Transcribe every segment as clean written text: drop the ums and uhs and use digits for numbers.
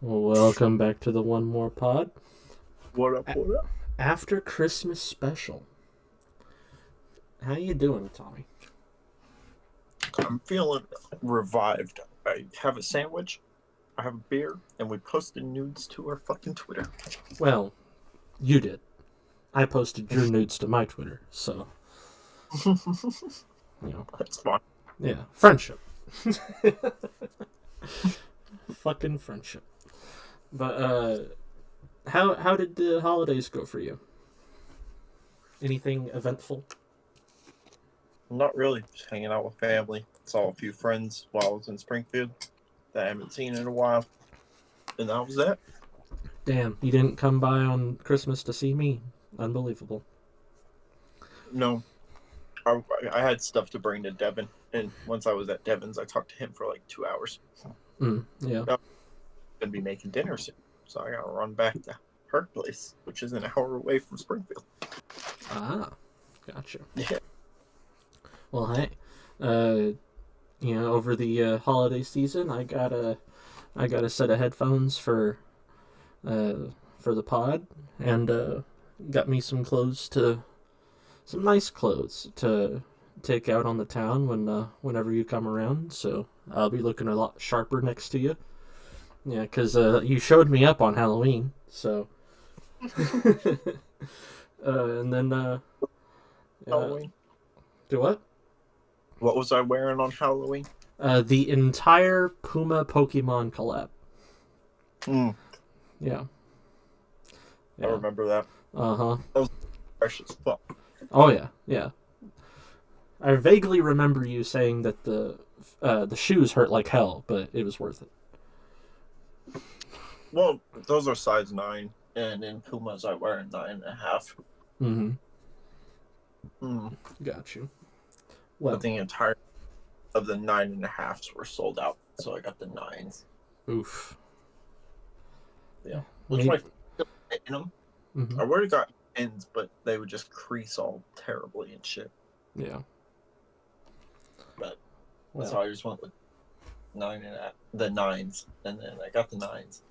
Well, welcome back to the One More Pod. What up, what up? After Christmas special. How you doing, Tommy? I'm feeling revived. I have a sandwich, I have a beer, and we posted nudes to our fucking Twitter. Well, you did. I posted your nudes to my Twitter, so, you know, That's fine. yeah, friendship. Fucking friendship. But, how did the holidays go for you? Anything eventful? Not really. Just hanging out with family. Saw a few friends while I was in Springfield that I haven't seen in a while. And that was that. Damn, you didn't come by on Christmas to see me. Unbelievable. No, I had stuff to bring to Devin. And once I was at Devin's, I talked to him for like 2 hours. Yeah. I'm going to be making dinner soon. So I got to run back to her place, which is an hour away from Springfield. Ah, gotcha. Yeah. Well, hey, over the holiday season, I got a set of headphones for the pod, and got me some nice clothes to take out on the town whenever you come around. So I'll be looking a lot sharper next to you. Yeah, because you showed me up on Halloween, so. And then Halloween. do what? What was I wearing on Halloween? The entire Puma Pokemon collab. Mm, Yeah. I remember that. Uh-huh. That was fresh as fuck. Oh yeah, yeah. I vaguely remember you saying that the shoes hurt like hell, but it was worth it. Well, those are size 9, and in Pumas I wear a 9.5. Mm-hmm. Mm. Got you. But Well, the entire of the 9.5s were sold out, so I got the 9s. oof. Yeah, which Maybe. my in them. Mm-hmm. I would have got ends, but they would just crease all terribly and shit. Yeah. But Well. so I just went with the 9s, and then I got the 9s.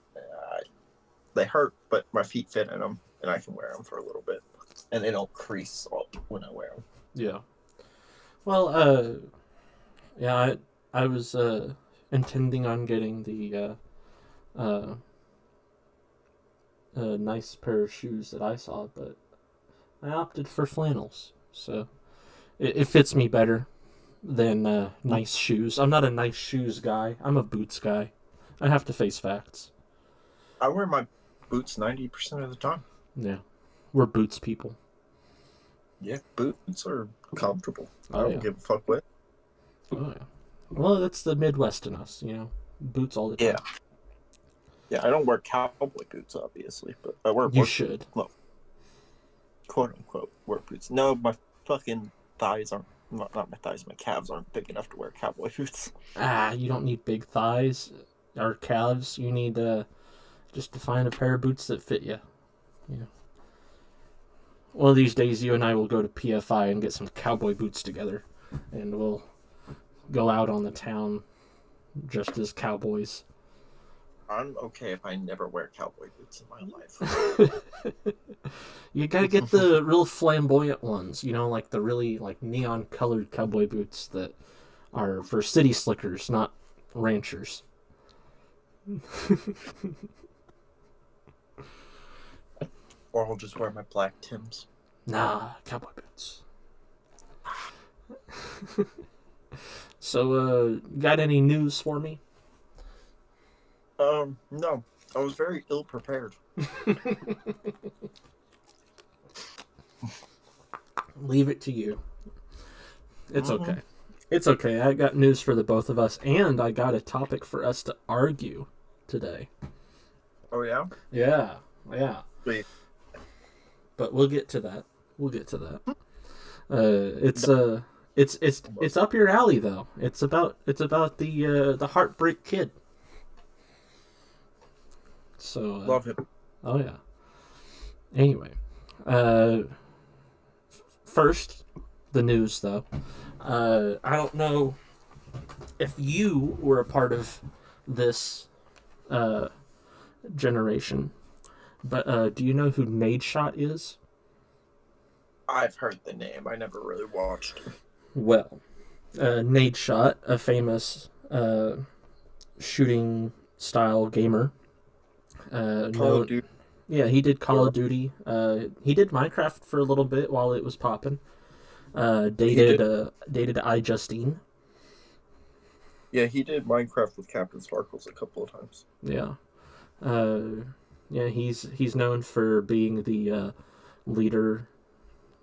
They hurt, but my feet fit in them, and I can wear them for a little bit, and they don't crease when I wear them. Yeah. Well, yeah, I was intending on getting the nice pair of shoes that I saw, but I opted for flannels, so it fits me better than nice shoes. I'm not a nice shoes guy. I'm a boots guy. I have to face facts. I wear my boots 90% of the time. Yeah, we're boots people. Yeah, boots are comfortable. I Oh don't yeah. give a fuck what. Oh yeah. Well, that's the Midwest in us, boots all the time. Yeah. Yeah, I don't wear cowboy boots, obviously, but I wear You work should. well, quote unquote work boots. No, my fucking thighs aren't not my thighs, my calves aren't big enough to wear cowboy boots. You don't need big thighs or calves. You need just to find a pair of boots that fit you. Yeah. One of these days, you and I will go to PFI and get some cowboy boots together, and we'll go out on the town just as cowboys. I'm okay if I never wear cowboy boots in my life. You gotta get the real flamboyant ones, like the really neon colored cowboy boots that are for city slickers, not ranchers. Or I'll just wear my black Tims. Nah, cowboy boots. So, got any news for me? No. I was very ill prepared. Leave it to you. It's okay. It's okay. I got news for the both of us, and I got a topic for us to argue today. Oh yeah? Yeah, yeah. Wait. But we'll get to that. It's up your alley though. It's about the Heartbreak Kid. So Love him. Oh yeah. Anyway, first the news though. I don't know if you were a part of this generation. But do you know who Nadeshot is? I've heard the name. I never really watched. Well, Nadeshot, a famous shooting style gamer. Call of Duty. Yeah, he did Call of Duty. He did Minecraft for a little bit while it was popping. Dated iJustine. Yeah, he did Minecraft with Captain Sparkles a couple of times. Yeah. Yeah, he's known for being the leader,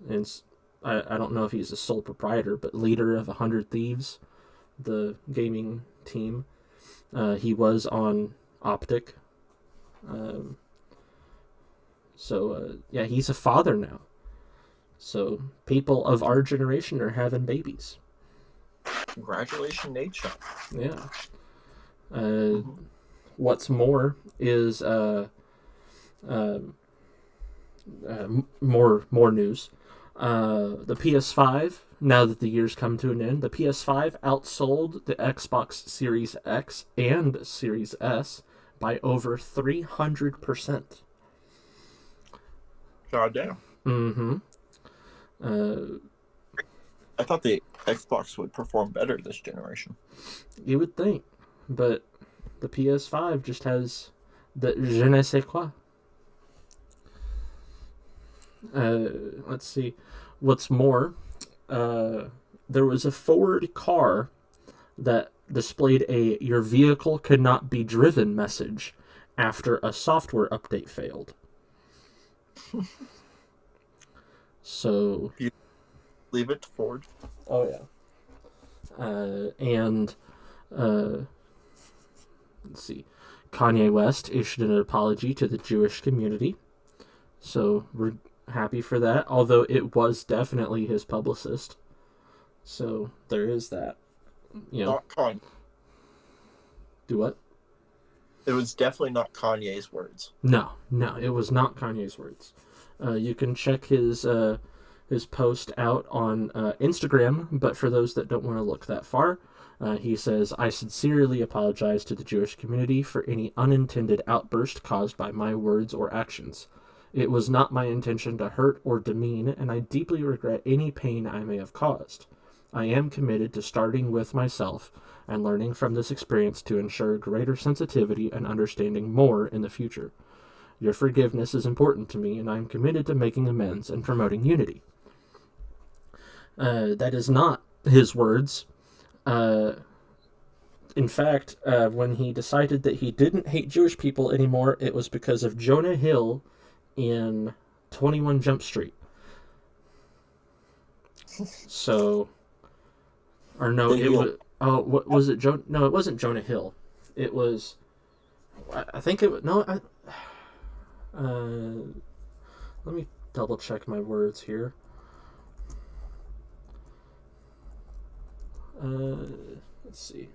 and I don't know if he's a sole proprietor, but leader of 100 Thieves, the gaming team. He was on Optic. Yeah, he's a father now. So people of our generation are having babies. Congratulations, Nate. Yeah. What's more is more news. The PS5, now that the year's come to an end, the PS5 outsold the Xbox Series X and Series S by over 300%. God damn. Mm-hmm. I thought the Xbox would perform better this generation. You would think, but the PS5 just has the je ne sais quoi. Let's see. What's more, there was a Ford car that displayed a "your vehicle could not be driven" message after a software update failed. So You leave it to Ford. Oh yeah. Let's see. Kanye West issued an apology to the Jewish community. So we're happy for that, although it was definitely his publicist. So there is that. You know. Not Kanye. Do what? It was definitely not Kanye's words. No, it was not Kanye's words. You can check his post out on Instagram, but for those that don't want to look that far, he says, "I sincerely apologize to the Jewish community for any unintended outburst caused by my words or actions. It was not my intention to hurt or demean, and I deeply regret any pain I may have caused. I am committed to starting with myself and learning from this experience to ensure greater sensitivity and understanding more in the future. Your forgiveness is important to me, and I am committed to making amends and promoting unity." That is not his words. In fact, when he decided that he didn't hate Jewish people anymore, it was because of Jonah Hill in 21 Jump Street. So, or no, it was. Oh, what was it? No, it wasn't Jonah Hill. It was. I think it was. No, let me double check my words here. Let's see.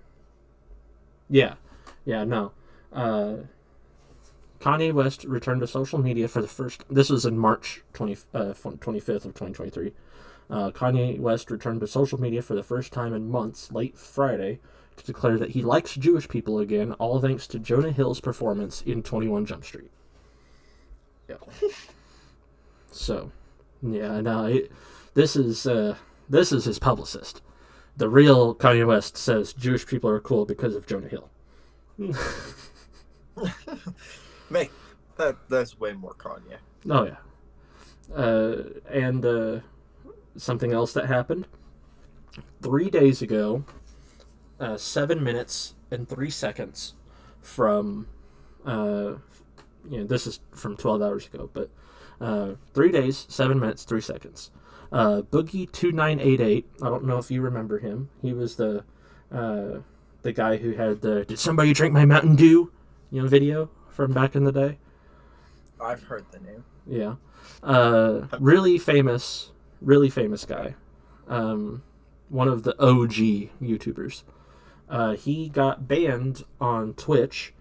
No. Kanye West returned to social media for the first. This was in March 25th of 2023. Kanye West returned to social media for the first time in months, late Friday, to declare that he likes Jewish people again, all thanks to Jonah Hill's performance in 21 Jump Street. Yeah. So, yeah, no, this is his publicist. The real Kanye West says Jewish people are cool because of Jonah Hill. That's way more Kanye. Oh yeah. And something else that happened 3 days ago, 7 minutes and 3 seconds from this is from 12 hours ago, but 3 days, 7 minutes, 3 seconds. Boogie 2988. I don't know if you remember him. He was the guy who had the "Did somebody drink my Mountain Dew?" video from back in the day. I've heard the name. Yeah. Really famous guy. One of the OG YouTubers. He got banned on Twitch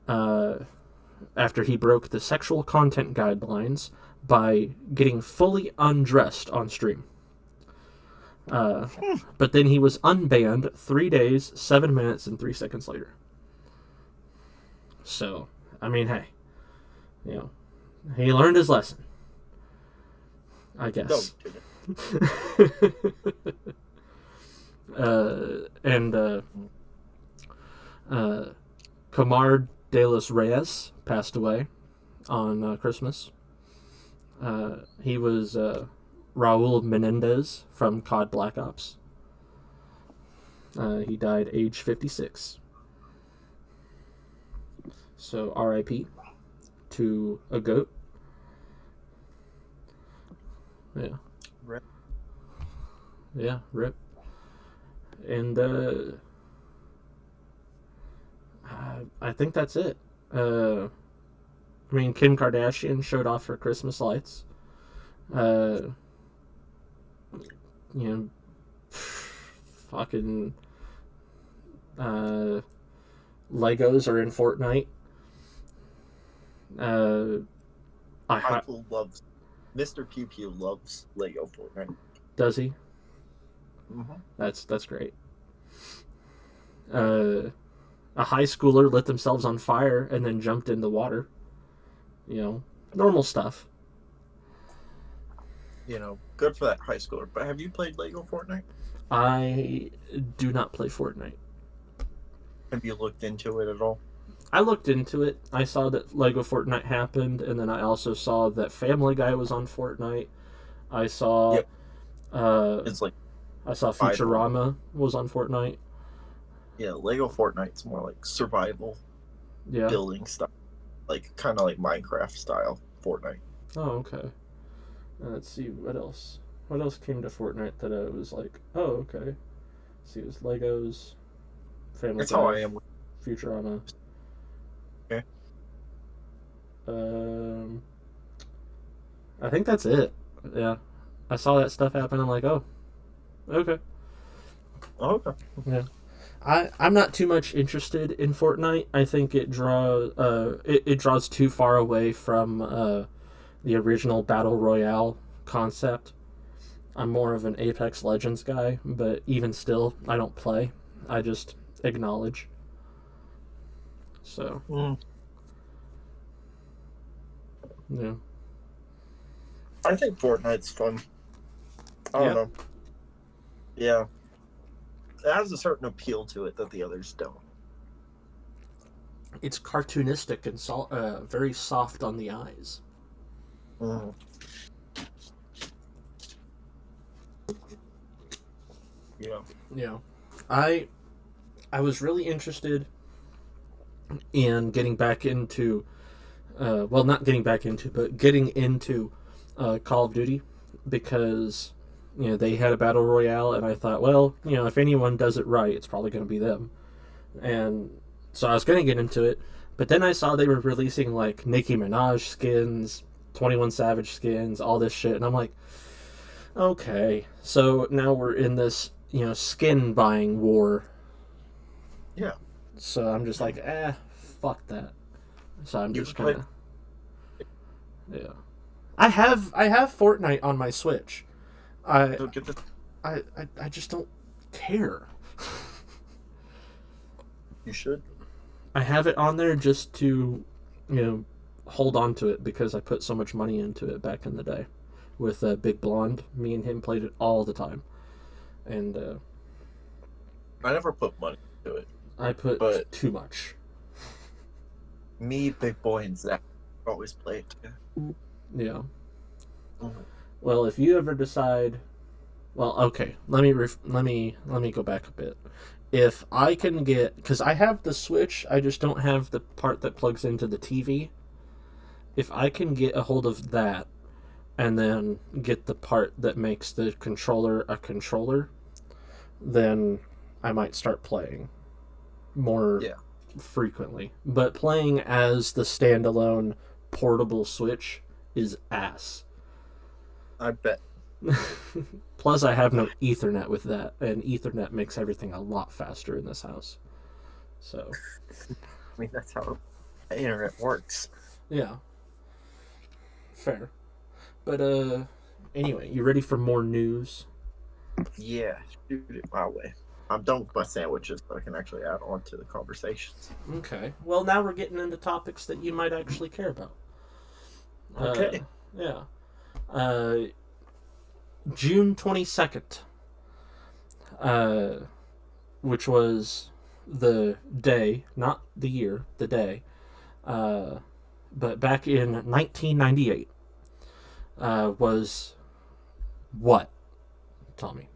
after he broke the sexual content guidelines by getting fully undressed on stream. But then he was unbanned 3 days, 7 minutes, and 3 seconds later. So, I mean, hey, you know, he learned his lesson, I No, guess. he didn't. And Camar de los Reyes passed away on Christmas. He was Raul Menendez from COD Black Ops. He died age 56. So R.I.P. to a goat. Yeah. Rip. Yeah, rip. And I think that's it. I mean, Kim Kardashian showed off her Christmas lights. You know, fucking Legos are in Fortnite. Michael loves Mr. Pew Pew loves Lego Fortnite. Does he? Mm-hmm. That's great. A high schooler lit themselves on fire and then jumped in the water. You know, normal stuff. You know, good for that high schooler. But have you played Lego Fortnite? I do not play Fortnite. Have you looked into it at all? I looked into it. I saw that Lego Fortnite happened, and then I also saw that Family Guy was on Fortnite. I saw, Yep. It's like I saw Futurama was on Fortnite. Yeah, Lego Fortnite's more like survival Yeah. building stuff, like kind of like Minecraft style Fortnite. Oh, okay. Let's see what else. What else came to Fortnite that I was like, oh, okay. Let's see, it was Legos, Family That's Guy, how I am. Futurama. Okay. I think that's it. Yeah. I saw that stuff happen. I'm like, oh, okay. Oh, okay. Yeah. I'm not too much interested in Fortnite. I think it draws too far away from the original Battle Royale concept. I'm more of an Apex Legends guy, but even still, I don't play. I just acknowledge. So, yeah. I think Fortnite's fun. I don't know. Yeah. It has a certain appeal to it that the others don't. It's cartoonistic and very soft on the eyes. Mm. Yeah. Yeah. I was really interested in getting back into well, not getting back into, but getting into Call of Duty because they had a battle royale, and I thought, well, if anyone does it right, it's probably going to be them. And so I was going to get into it, but then I saw they were releasing like Nicki Minaj skins, 21 Savage skins, all this shit, and I'm like, okay, so now we're in this skin buying war. Yeah. So I'm just like, fuck that. So I'm just kind of, yeah. I have Fortnite on my Switch. I just don't care. You should. I have it on there just to, hold on to it because I put so much money into it back in the day. With Big Blonde, me and him played it all the time, and I never put money into it. I put too much. Me, Big Boy, and Zach always play it together. Yeah. Mm-hmm. Well, if you ever decide, well, okay, let me go back a bit. If I can get, because I have the Switch, I just don't have the part that plugs into the TV. If I can get a hold of that, and then get the part that makes the controller a controller, then I might start playing more frequently. But playing as the standalone portable Switch is ass. I bet. Plus, I have no Ethernet with that, and Ethernet makes everything a lot faster in this house. So, I mean, that's how the internet works. Yeah. Fair. But, anyway, you ready for more news? Yeah, shoot it my way. I'm done with my sandwiches, so I can actually add on to the conversations. Okay. Well, now we're getting into topics that you might actually care about. Okay. Yeah. Uh, June 22nd, uh, which was the day, not the year, the day. But back in 1998, was what, Tommy?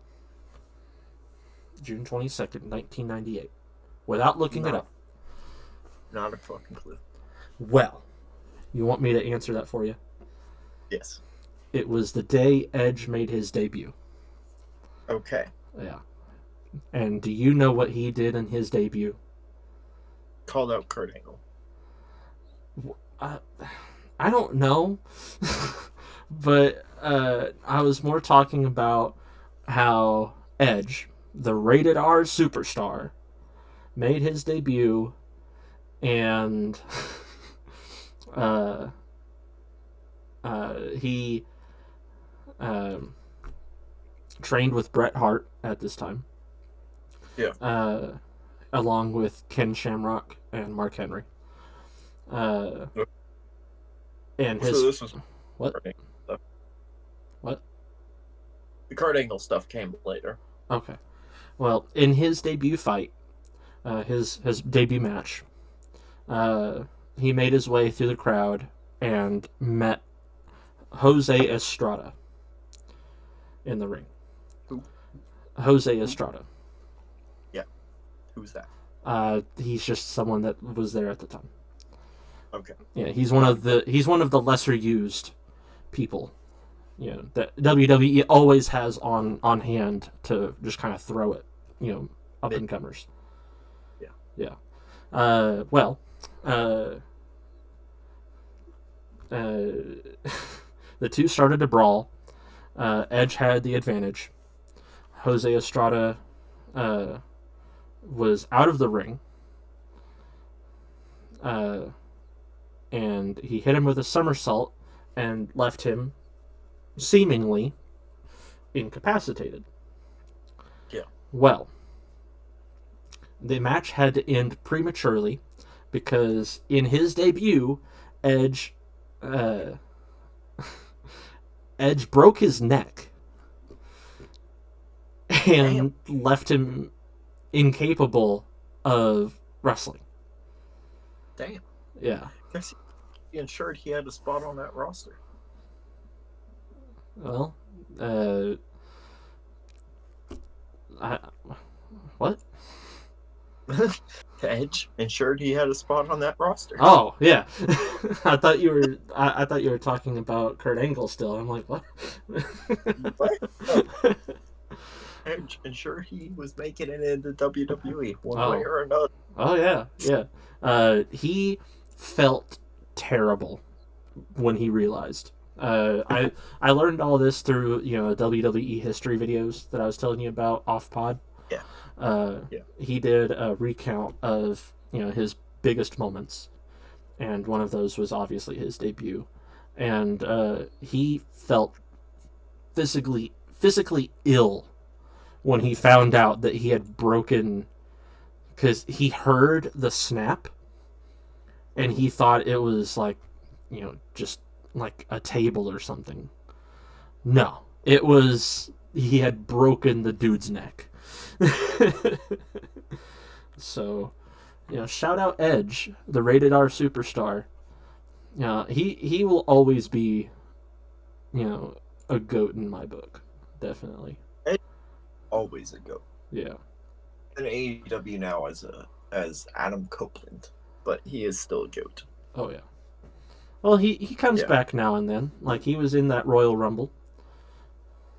June 22nd, 1998. Without looking it up. Not a fucking clue. Well, you want me to answer that for you? Yes. It was the day Edge made his debut. Okay. Yeah. And do you know what he did in his debut? Called out Kurt Angle. I don't know. But I was more talking about how Edge, the rated R superstar, made his debut and he trained with Bret Hart at this time. Yeah. Along with Ken Shamrock and Mark Henry. And his so this was what? Stuff. What? The Kurt Angle stuff came later. Okay. Well, in his debut fight, his debut match, he made his way through the crowd and met Jose Estrada in the ring. Who? Jose Estrada. Yeah. Who's that? He's just someone that was there at the time. Okay. Yeah, he's one of the lesser used people. You know, that WWE always has on hand to just kind of throw it, you know, up and comers. Yeah. Yeah. Well, the two started to brawl. Edge had the advantage. Jose Estrada was out of the ring. And he hit him with a somersault and left him seemingly incapacitated. Yeah. Well, the match had to end prematurely because in his debut, Edge broke his neck and left him incapable of wrestling. Damn. Yeah. Guess he ensured he had a spot on that roster. Well, what? Edge ensured he had a spot on that roster. Oh yeah, I thought you were. I thought you were talking about Kurt Angle still. I'm like, what? What? Edge ensured he was making it into WWE one way or another. Oh yeah, yeah. He felt terrible when he realized. I learned all this through WWE history videos that I was telling you about off pod. Yeah. He did a recount of his biggest moments, and one of those was obviously his debut, and he felt physically ill when he found out that he had broken, because he heard the snap, and he thought it was like, just like a table or something. No, it was, he had broken the dude's neck. So, shout out Edge, the rated R superstar. He will always be, a GOAT in my book, definitely. Edge, always a GOAT. Yeah. In AEW now as Adam Copeland, but he is still a GOAT. Oh yeah. Well, he comes back now and then. Like, he was in that Royal Rumble.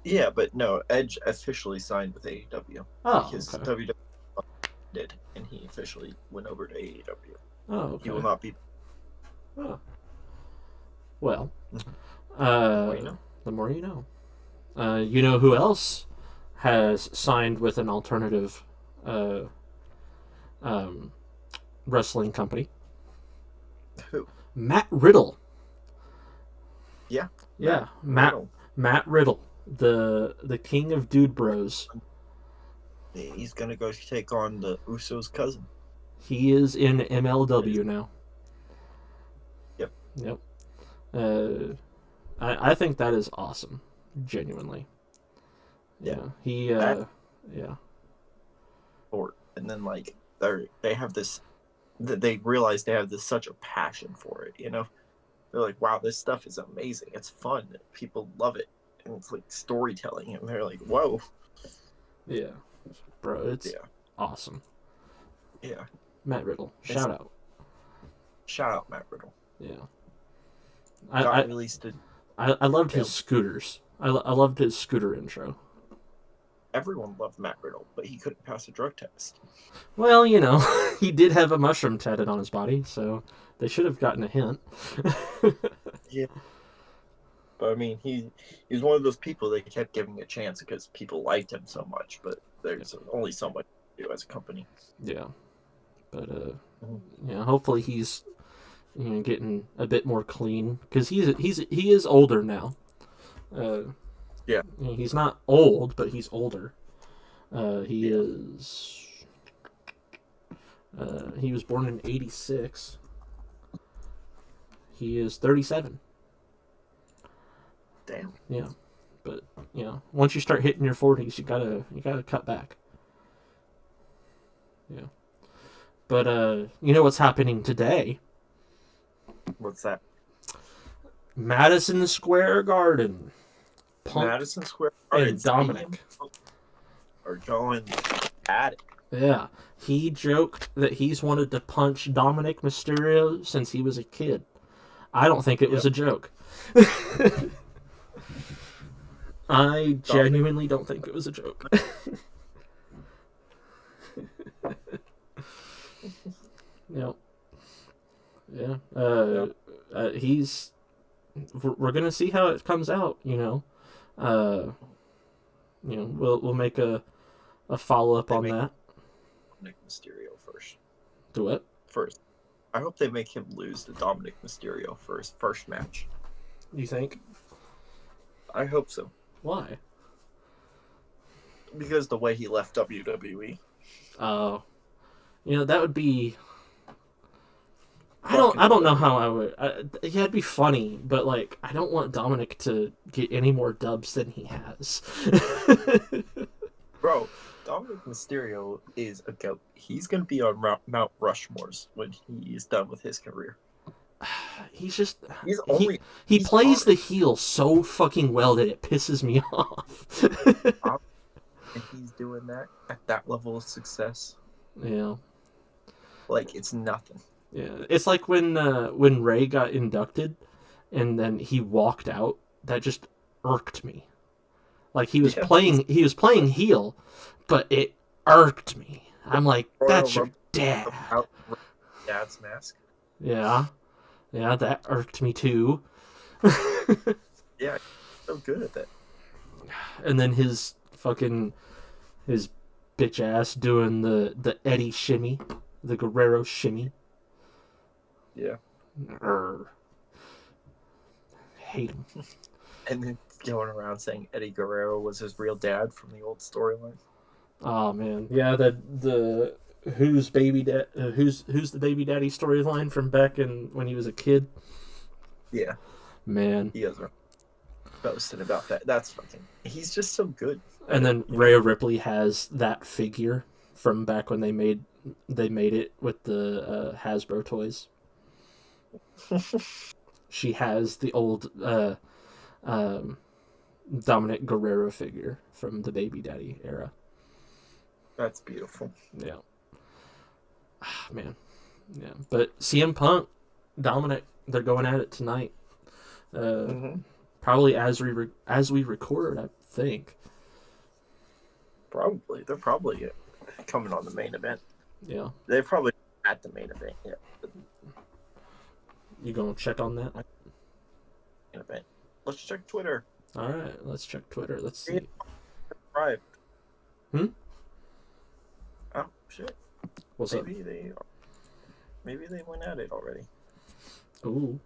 Yeah, but no, Edge officially signed with AEW. Oh, because okay. WWE did, and he officially went over to AEW. Oh, okay. He will not be. Oh. Well, the more you know. The more you know. You know who else has signed with an alternative wrestling company? Who? Matt Riddle. Yeah. Yeah, Matt Riddle, the king of dude bros. He's gonna go take on the Usos' cousin. He is in MLW now. Yep. Yep. Uh, I think that is awesome. Genuinely. Yeah. He. Yeah. And then like they have this. They realize they have this such a passion for it. They're like, wow, this stuff is amazing. It's fun. People love it, and it's like storytelling. And they're like, whoa. Yeah. Bro, it's Yeah. awesome. Yeah. Matt Riddle. Shout out. Shout out Matt Riddle. Yeah. Got released. I loved his scooters. I loved his scooter intro. Everyone loved Matt Riddle, but he couldn't pass a drug test. Well, he did have a mushroom tatted on his body, so they should have gotten a hint. Yeah. But I mean, he was one of those people they kept giving a chance because people liked him so much. But there's only so much to do as a company. Yeah, but hopefully he's getting a bit more clean because he is older now. Yeah, he's not old, but he's older. He is. He was born in '86. He is 37. Damn. Yeah, but once you start hitting your 40s, you gotta cut back. Yeah, but what's happening today? What's that? Madison Square Garden. Madison Square Garden and Dominic are going at it. Yeah, he joked that he's wanted to punch Dominic Mysterio since he was a kid. I don't think it was a joke. I genuinely don't think it was a joke. Yep. Yeah. We're gonna see how it comes out. We'll make a follow up on that. Dominic Mysterio first. Do it first. I hope they make him lose to Dominic Mysterio first match. You think? I hope so. Why? Because the way he left WWE. Oh, that would be. I don't know how I would. Yeah, it'd be funny, but like, I don't want Dominic to get any more dubs than he has. Bro, Dominic Mysterio is a goat. He's gonna be on Mount Rushmore's when he is done with his career. He's just he plays the heel so fucking well that it pisses me off. And he's doing that at that level of success. Yeah, like it's nothing. Yeah, it's like when Ray got inducted, and then he walked out. That just irked me. Like he was playing heel, but it irked me. I'm like, that's your dad. Dad's mask. Yeah, that irked me too. Yeah, so good at that. And then his bitch ass doing the Eddie shimmy, the Guerrero shimmy. Yeah. Hate him. And then going around saying Eddie Guerrero was his real dad from the old storyline. Oh man, yeah, the who's the baby daddy storyline from back when he was a kid. Yeah, man, he was boasting about that. That's fucking. He's just so good. And then Rhea Ripley has that figure from back when they made it with the Hasbro toys. She has the old Dominic Guerrero figure from the Baby Daddy era. That's beautiful. Yeah. Man. Yeah. But CM Punk, Dominic, they're going at it tonight. Probably as we record, I think. Probably. They're probably coming on the main event. Yeah. They're probably at the main event, yeah. You gonna check on that? Main event. Let's check Twitter. Alright, let's check Twitter. Let's see. Arrived. Oh shit. What's maybe up? Maybe they went at it already. Ooh.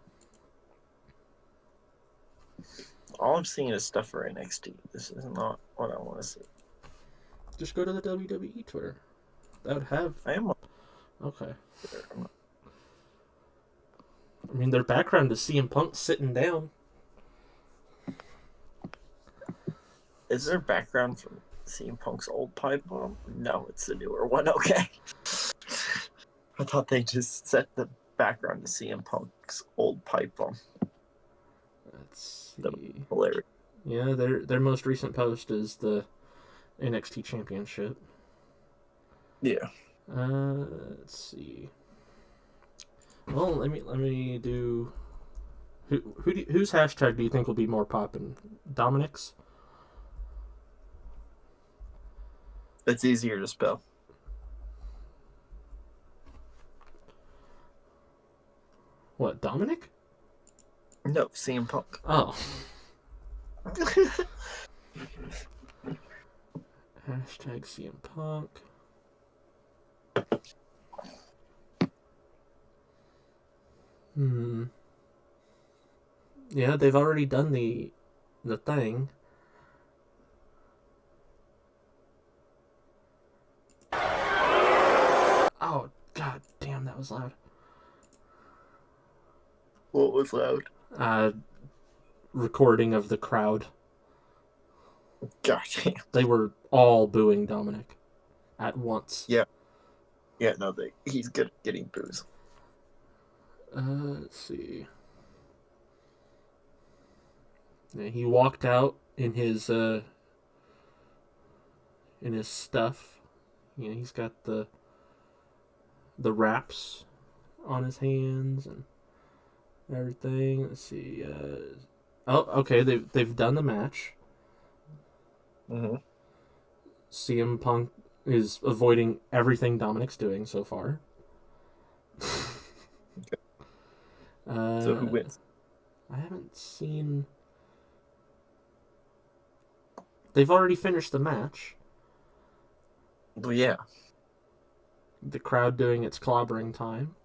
All I'm seeing is stuff for NXT. This is not what I want to see. Just go to the WWE Twitter. That would have. I am on Okay. Twitter. I mean, their background is CM Punk sitting down. Is there background from CM Punk's old pipe bomb? No, it's the newer one. Okay. I thought they just set the background to CM Punk's old pipe bomb. Let's That see. was hilarious. Yeah, their most recent post is the NXT Championship. Yeah. Let's see. Well, let me do. Whose hashtag do you think will be more poppin'? Dominic's? It's easier to spell. What, Dominic? No, CM Punk. Oh. Hashtag CM Punk. Yeah, they've already done the thing. Oh, god damn, that was loud. What was loud? Recording of the crowd. God damn. They were all booing Dominic at once. Yeah. Yeah, no, he's good at getting boos. Let's see. Yeah, he walked out in his stuff. You know, he's got the wraps on his hands and everything. Let's see. Okay, they've done the match. Mm-hmm. CM Punk is avoiding everything Dominic's doing so far. Okay. So who wins? I haven't seen. They've already finished the match. Well, yeah. The crowd doing its clobbering time.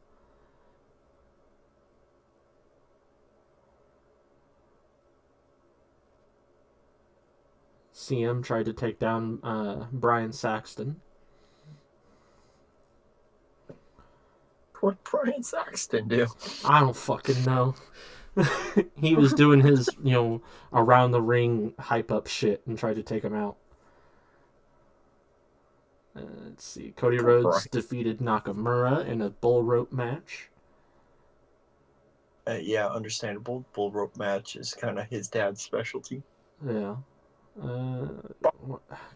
CM tried to take down Brian Saxton. What Brian Saxton do? I don't fucking know. He was doing his, around the ring hype up shit and tried to take him out. Let's see. Cody Rhodes defeated Nakamura in a bull rope match. Yeah, understandable. Bull rope match is kind of his dad's specialty. Yeah.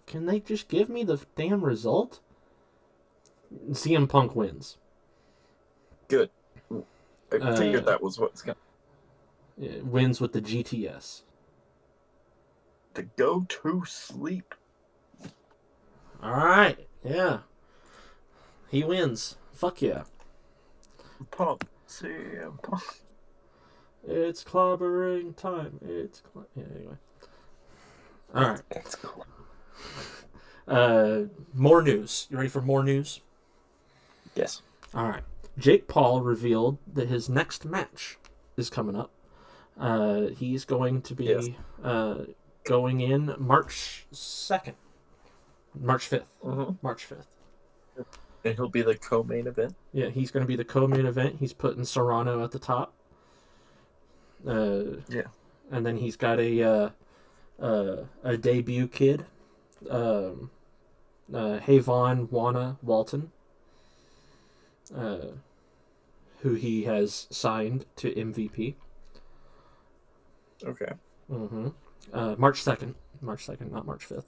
Can they just give me the damn result? CM Punk wins. Good. I figured that was what's going to... Wins with the GTS. To go to sleep. Alright, yeah. He wins. Fuck yeah. Punk. CM Punk. It's clobbering time. Anyway. Alright. That's cool. More news. You ready for more news? Yes. Alright. Jake Paul revealed that his next match is coming up. He's going to be going in March 2nd. March 5th. Mm-hmm. March 5th. And he'll be the co-main event? Yeah, he's going to be the co-main event. He's putting Serrano at the top. Yeah. And then he's got a debut kid. Havon Wana Walton. Who he has signed to MVP. Okay. Mm-hmm. March 2nd. March 2nd, not March 5th.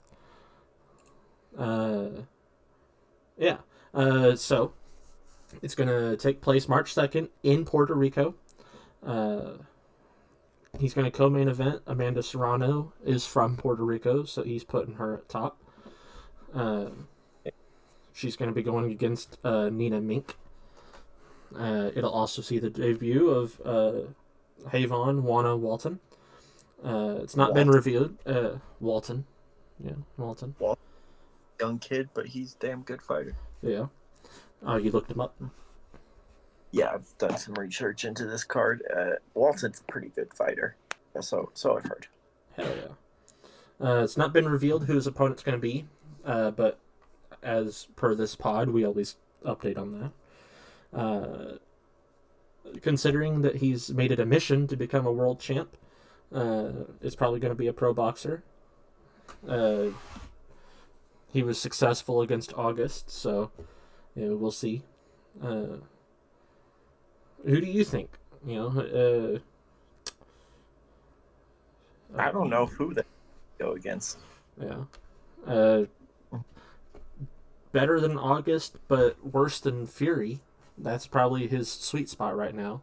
Yeah. So, it's going to take place March 2nd in Puerto Rico. He's going to co-main event. Amanda Serrano is from Puerto Rico, so he's putting her at top. She's going to be going against Nina Mink. It'll also see the debut of Havon Wana Walton. It's not been revealed. Walton. Yeah, Walton. Young kid, but he's a damn good fighter. Yeah. Oh, you looked him up? Yeah, I've done some research into this card. Walton's a pretty good fighter. So I've heard. Hell yeah. It's not been revealed who his opponent's going to be. but as per this pod, we always update on that. Considering that he's made it a mission to become a world champ, is probably going to be a pro boxer. He was successful against August, so we'll see. Who do you think? I don't know who they go against. Yeah. Better than August, but worse than Fury. That's probably his sweet spot right now.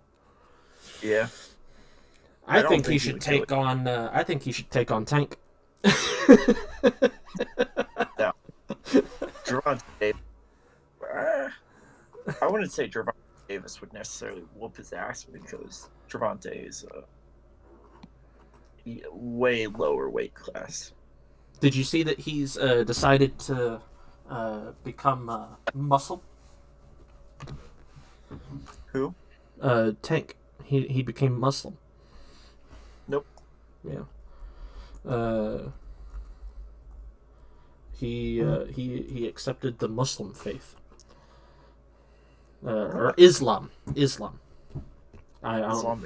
Yeah. I think he should take on. I think he should take on Tank. No. Gervonta Davis. I wouldn't say Gervonta Davis would necessarily whoop his ass because Gervonta is a way lower weight class. Did you see that he's decided to become muscle? Who? Tank. He became Muslim. Nope. Yeah. He accepted the Muslim faith. Or Islam. Islamic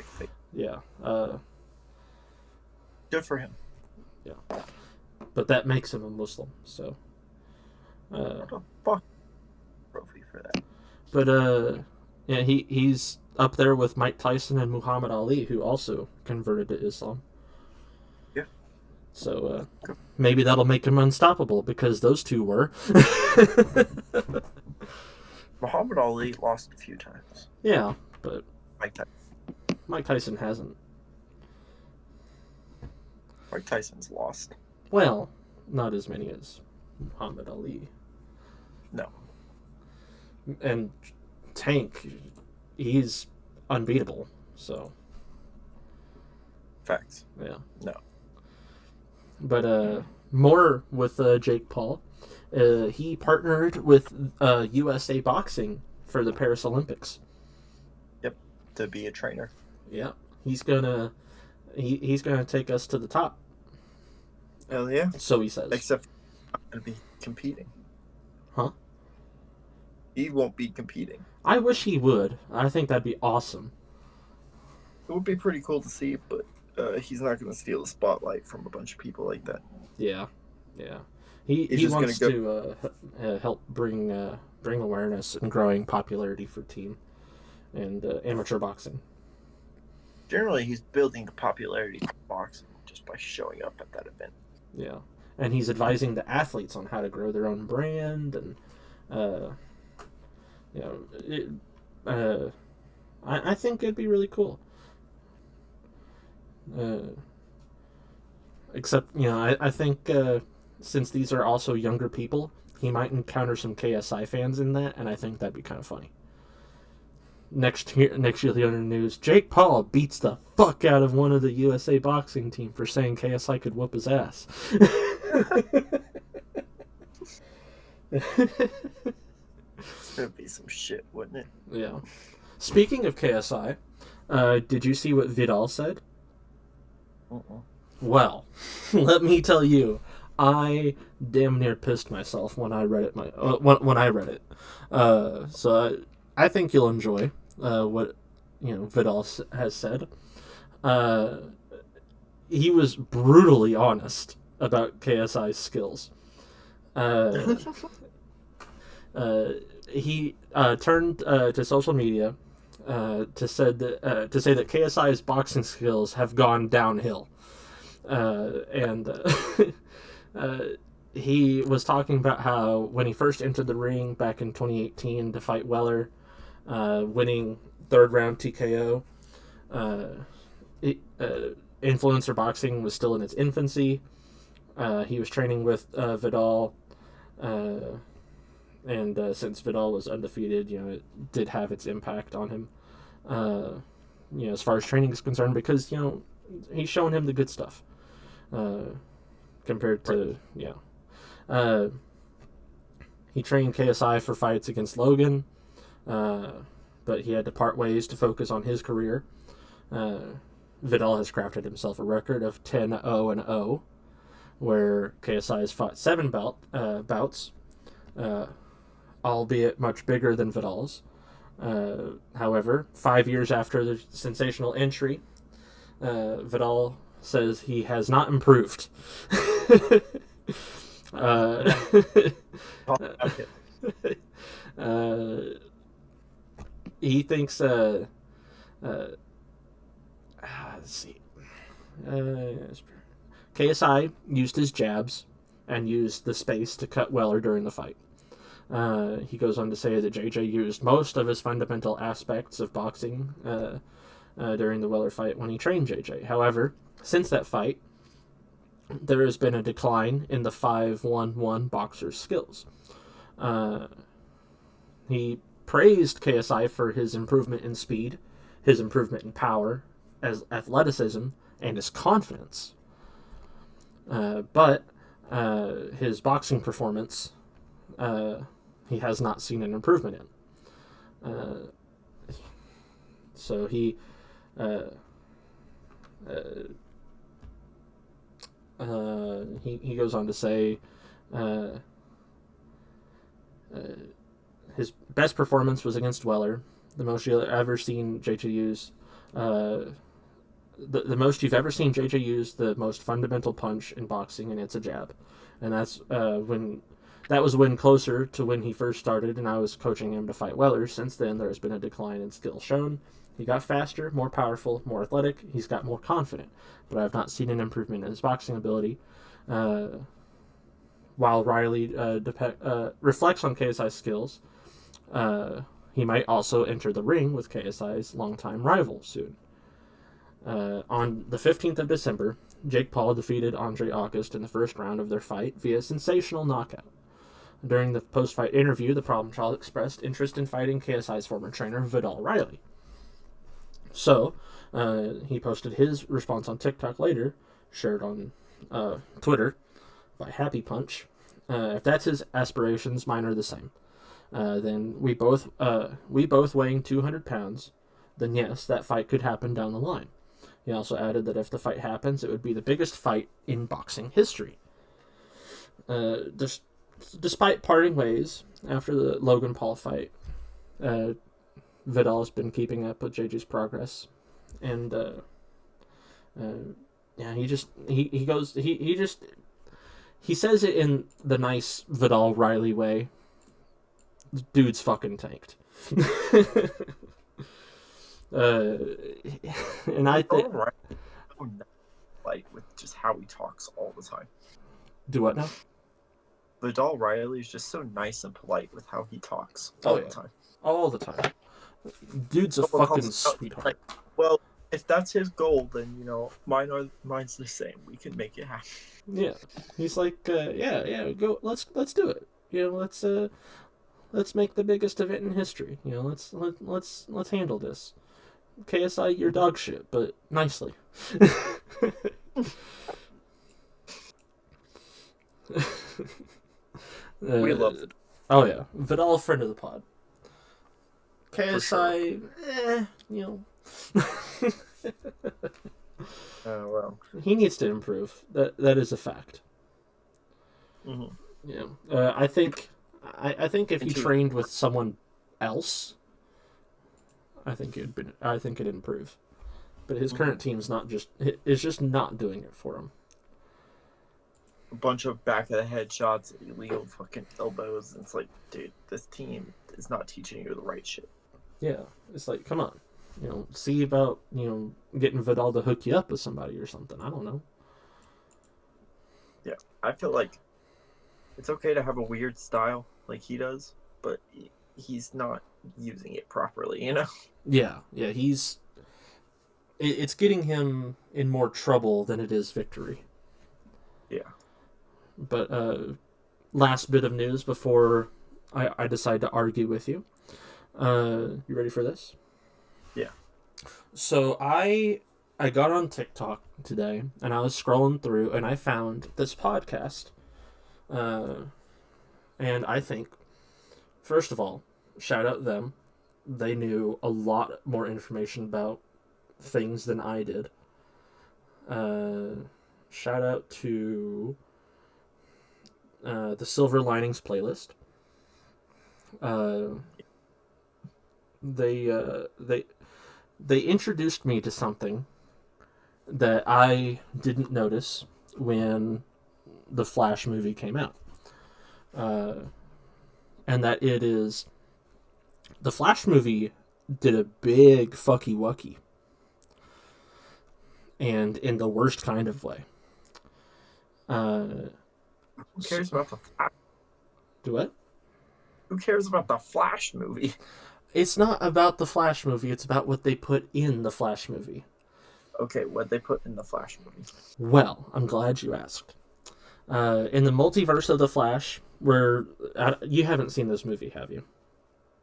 faith. Yeah. Good for him. Yeah. But that makes him a Muslim, so. What the fuck? Trophy for that. But yeah, he's up there with Mike Tyson and Muhammad Ali, who also converted to Islam. Yeah. So maybe that'll make him unstoppable because those two were. Muhammad Ali lost a few times. Yeah, but Mike Tyson hasn't. Mike Tyson's lost. Well, not as many as Muhammad Ali. No. And Tank, he's unbeatable, so. Facts. Yeah. No. But more with Jake Paul. He partnered with USA Boxing for the Paris Olympics. Yep, to be a trainer. Yeah, he's gonna take us to the top. Hell yeah! So he says. Except for not gonna be competing. Huh? He won't be competing. I wish he would. I think that'd be awesome. It would be pretty cool to see, but he's not gonna steal the spotlight from a bunch of people like that. Yeah. He wants to help bring awareness and growing popularity for team and amateur boxing. Generally, he's building the popularity for boxing just by showing up at that event. Yeah, and he's advising the athletes on how to grow their own brand, and I think it'd be really cool. Except, I think since these are also younger people, he might encounter some KSI fans in that, and I think that'd be kind of funny. Next year, the other news: Jake Paul beats the fuck out of one of the USA boxing team for saying KSI could whoop his ass. That'd be some shit, wouldn't it? Yeah. Speaking of KSI, did you see what Vidal said? Uh-uh. Well, let me tell you, I damn near pissed myself when I read it. When I read it, so I think you'll enjoy what Vidal has said. He was brutally honest about KSI's skills. He turned to social media to say that KSI's boxing skills have gone downhill. He was talking about how when he first entered the ring back in 2018 to fight Weller, winning third round TKO, influencer boxing was still in its infancy. He was training with Vidal, and since Vidal was undefeated, it did have its impact on him, as far as training is concerned, because he's showing him the good stuff. Compared to he trained KSI for fights against Logan, but he had to part ways to focus on his career. Vidal has crafted himself a record of 10-0-0, where KSI has fought 7 bouts, albeit much bigger than Vidal's. However, 5 years after the sensational entry, Vidal says he has not improved. uh, he thinks. Let's see. KSI used his jabs and used the space to cut Weller during the fight. He goes on to say that JJ used most of his fundamental aspects of boxing during the Weller fight when he trained JJ. However, since that fight, there has been a decline in the 5-1-1 boxer's skills. He praised KSI for his improvement in speed, his improvement in power, as athleticism, and his confidence. But his boxing performance, he has not seen an improvement in. So he goes on to say his best performance was against Weller, the most you've ever seen JJ use. The most you've ever seen JJ use the most fundamental punch in boxing, and it's a jab. And that's that was when closer to when he first started, and I was coaching him to fight Weller. Since then, there has been a decline in skill shown. He got faster, more powerful, more athletic. He's got more confident, but I have not seen an improvement in his boxing ability. While Riley reflects on KSI's skills, he might also enter the ring with KSI's longtime rival soon. On the 15th of December, Jake Paul defeated Andre August in the first round of their fight via sensational knockout. During the post-fight interview, the Problem Child expressed interest in fighting KSI's former trainer, Vidal Riley. So, he posted his response on TikTok later, shared on Twitter by Happy Punch. If that's his aspirations, mine are the same. Then we both weighing 200 pounds, then yes, that fight could happen down the line. He also added that if the fight happens, it would be the biggest fight in boxing history. Despite parting ways after the Logan Paul fight, Vidal's been keeping up with JJ's progress, and he says it in the nice Vidal Riley way. Dude's fucking tanked. And I think like with just how he talks all the time. Do what now? Vidal Riley is just so nice and polite with how he talks the time. All the time. Dude's a fucking sweetheart. Like, well, if that's his goal, then mine's the same. We can make it happen. Yeah, he's like, go. Let's do it. Let's make the biggest event in history. Let's handle this. KSI, you're dog shit, but nicely. We love it. Oh yeah, Vidal, friend of the pod. KSI, well, he needs to improve. That is a fact. Mm-hmm. Yeah, I think if he trained with someone else, I think it'd improve. But his current team's is just not doing it for him. A bunch of back of the head shots, illegal fucking elbows. It's like, dude, this team is not teaching you the right shit. Yeah, it's like, come on, see about getting Vidal to hook you up with somebody or something. I don't know. Yeah, I feel like it's okay to have a weird style like he does, but he's not using it properly, Yeah, it's getting him in more trouble than it is victory. Yeah. But last bit of news before I decide to argue with you. You ready for this? Yeah. So I got on TikTok today, and I was scrolling through, and I found this podcast. And I think, first of all, shout out them. They knew a lot more information about things than I did. Shout out to the Silver Linings playlist. Uh, they introduced me to something that I didn't notice when the Flash movie came out, and that it is the Flash movie did a big fucky wucky, and in the worst kind of way. Who cares about the Flash? Do what? Who cares about the Flash movie? It's not about the Flash movie. It's about what they put in the Flash movie. Okay, what they put in the Flash movie? Well, I'm glad you asked. In the multiverse of the Flash, where you haven't seen this movie, have you?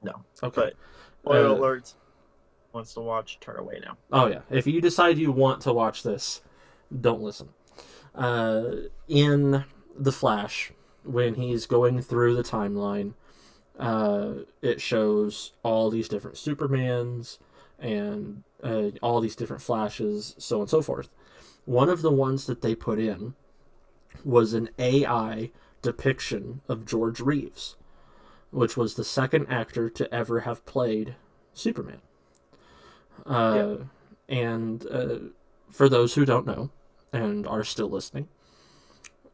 No. Okay. But spoiler alerts. Wants to watch, turn away now. Oh yeah. If you decide you want to watch this, don't listen. In the Flash, when he's going through the timeline, it shows all these different Supermans and all these different Flashes, so on and so forth. One of the ones that they put in was an AI depiction of George Reeves, which was the second actor to ever have played Superman. And for those who don't know and are still listening,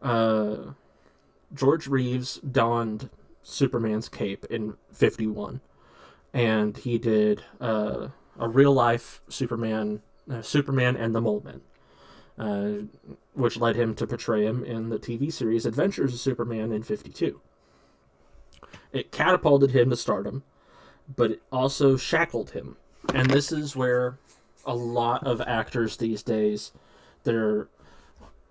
George Reeves donned Superman's cape in 51, and he did a real life Superman and the Mole Men, which led him to portray him in the TV series Adventures of Superman in 52. It catapulted him to stardom, but it also shackled him. And this is where a lot of actors these days,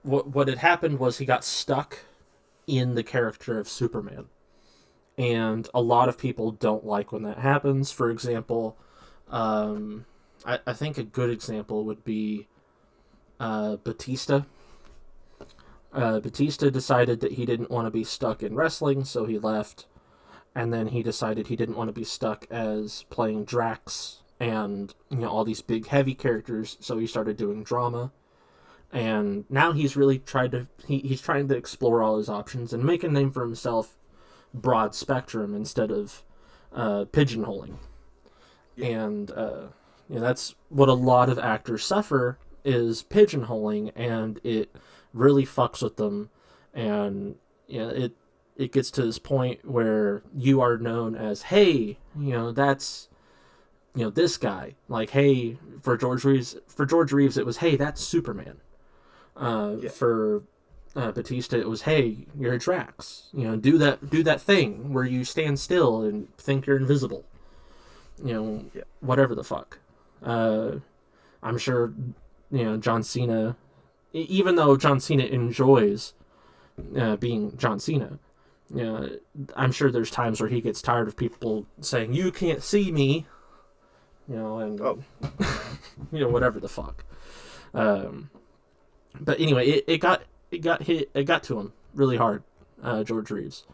what had happened was he got stuck in the character of Superman. And a lot of people don't like when that happens. For example, I think a good example would be Batista. Batista decided that he didn't want to be stuck in wrestling, so he left. And then he decided he didn't want to be stuck as playing Drax and all these big heavy characters, so he started doing drama. And now he's really he's trying to explore all his options and make a name for himself, broad spectrum instead of pigeonholing. Yeah. And that's what a lot of actors suffer, is pigeonholing, and it really fucks with them. And it gets to this point where you are known as, hey, that's this guy. Like, hey, for George Reeves it was, hey, that's Superman. For Batista it was, hey, you're a Drax. Do that thing where you stand still and think you're invisible. Whatever the fuck. I'm sure John Cena, even though John Cena enjoys being John Cena, I'm sure there's times where he gets tired of people saying, you can't see me, and whatever the fuck. But anyway, it got to him really hard, George Reeves.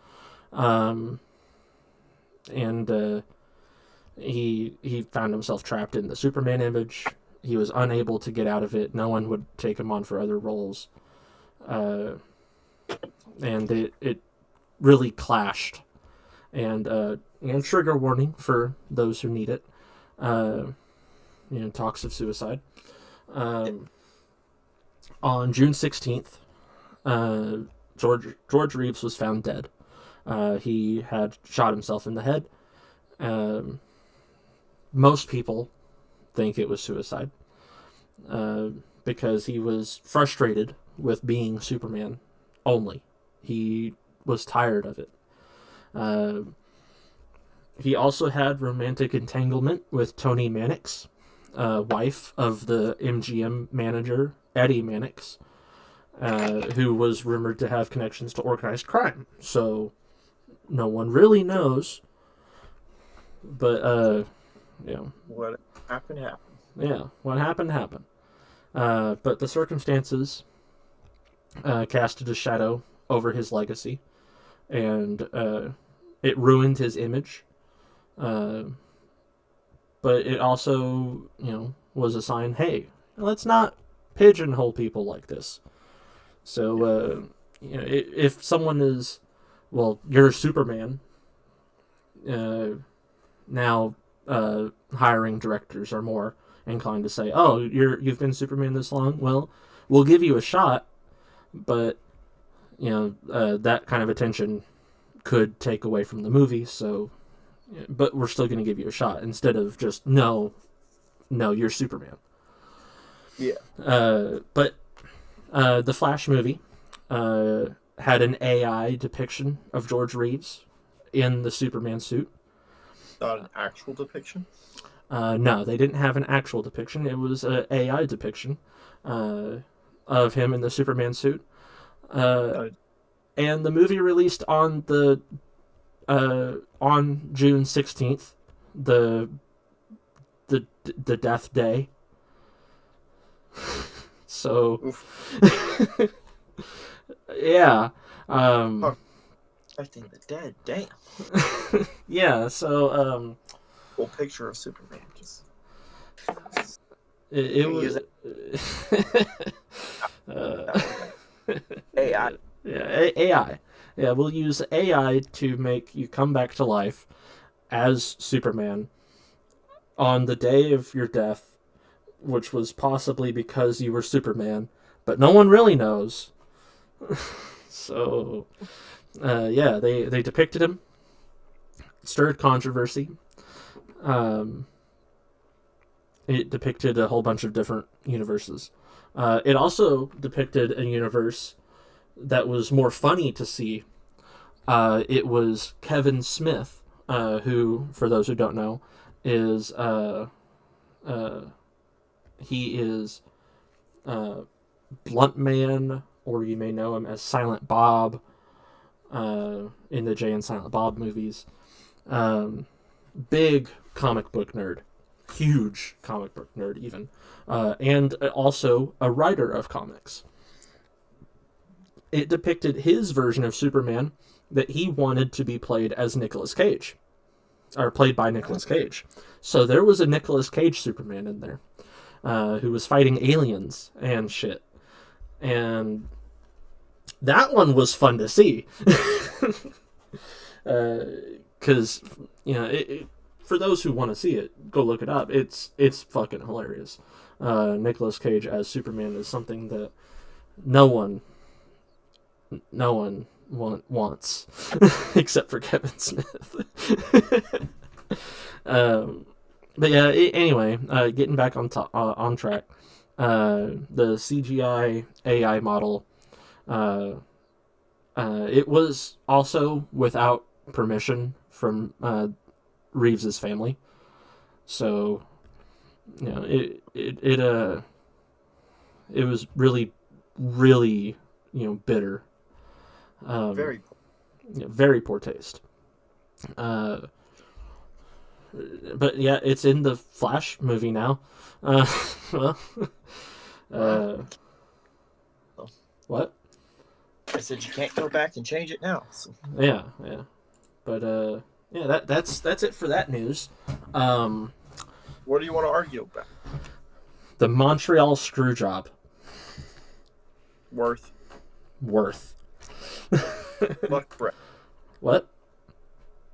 And he found himself trapped in the Superman image. He was unable to get out of it. No one would take him on for other roles. And it really clashed. And trigger warning for those who need it. Talks of suicide. On June 16th, George Reeves was found dead. He had shot himself in the head. Most people think it was suicide because he was frustrated with being Superman only. He was tired of it. He also had romantic entanglement with Toni Mannix, wife of the MGM manager Eddie Mannix, who was rumored to have connections to organized crime. So no one really knows. But what happened. Yeah, what happened. But the circumstances casted a shadow over his legacy, and it ruined his image. But it also, was a sign, hey, let's not pigeonhole people like this. So, if someone is well, you're Superman. Now, hiring directors are more inclined to say, "Oh, you've been Superman this long. Well, we'll give you a shot, but that kind of attention could take away from the movie. So, but we're still going to give you a shot instead of just no, you're Superman." Yeah. But the Flash movie had an AI depiction of George Reeves in the Superman suit. Not an actual depiction? No, they didn't have an actual depiction. It was an AI depiction of him in the Superman suit. And the movie released on on June 16th, the death day. So, yeah. Affecting the dead, damn. Yeah, so Full picture of Superman. Just it was AI. Yeah, AI. Yeah, we'll use AI to make you come back to life as Superman on the day of your death, which was possibly because you were Superman, but no one really knows. So, yeah, they depicted him, stirred controversy. It depicted a whole bunch of different universes. It also depicted a universe that was more funny to see. It was Kevin Smith, who, for those who don't know, is he is Blunt Man, or you may know him as Silent Bob in the Jay and Silent Bob movies. Big comic book nerd, huge comic book nerd even, and also a writer of comics. It depicted his version of Superman that he wanted to be played as Nicolas Cage, or played by Nicolas Cage. So there was a Nicolas Cage Superman in there, who was fighting aliens and shit. And that one was fun to see. Because, for those who want to see it, go look it up. It's fucking hilarious. Nicolas Cage as Superman is something that no one wants except for Kevin Smith. But yeah, anyway, getting back on track. The CGI AI model, it was also without permission from Reeves's family. So, it was really, really, bitter. Very poor taste. But yeah, it's in the Flash movie now. What? I said you can't go back and change it now. So. Yeah. But yeah, that's it for that news. What do you want to argue about? The Montreal Screwjob. Worth. Fuck Bret. What?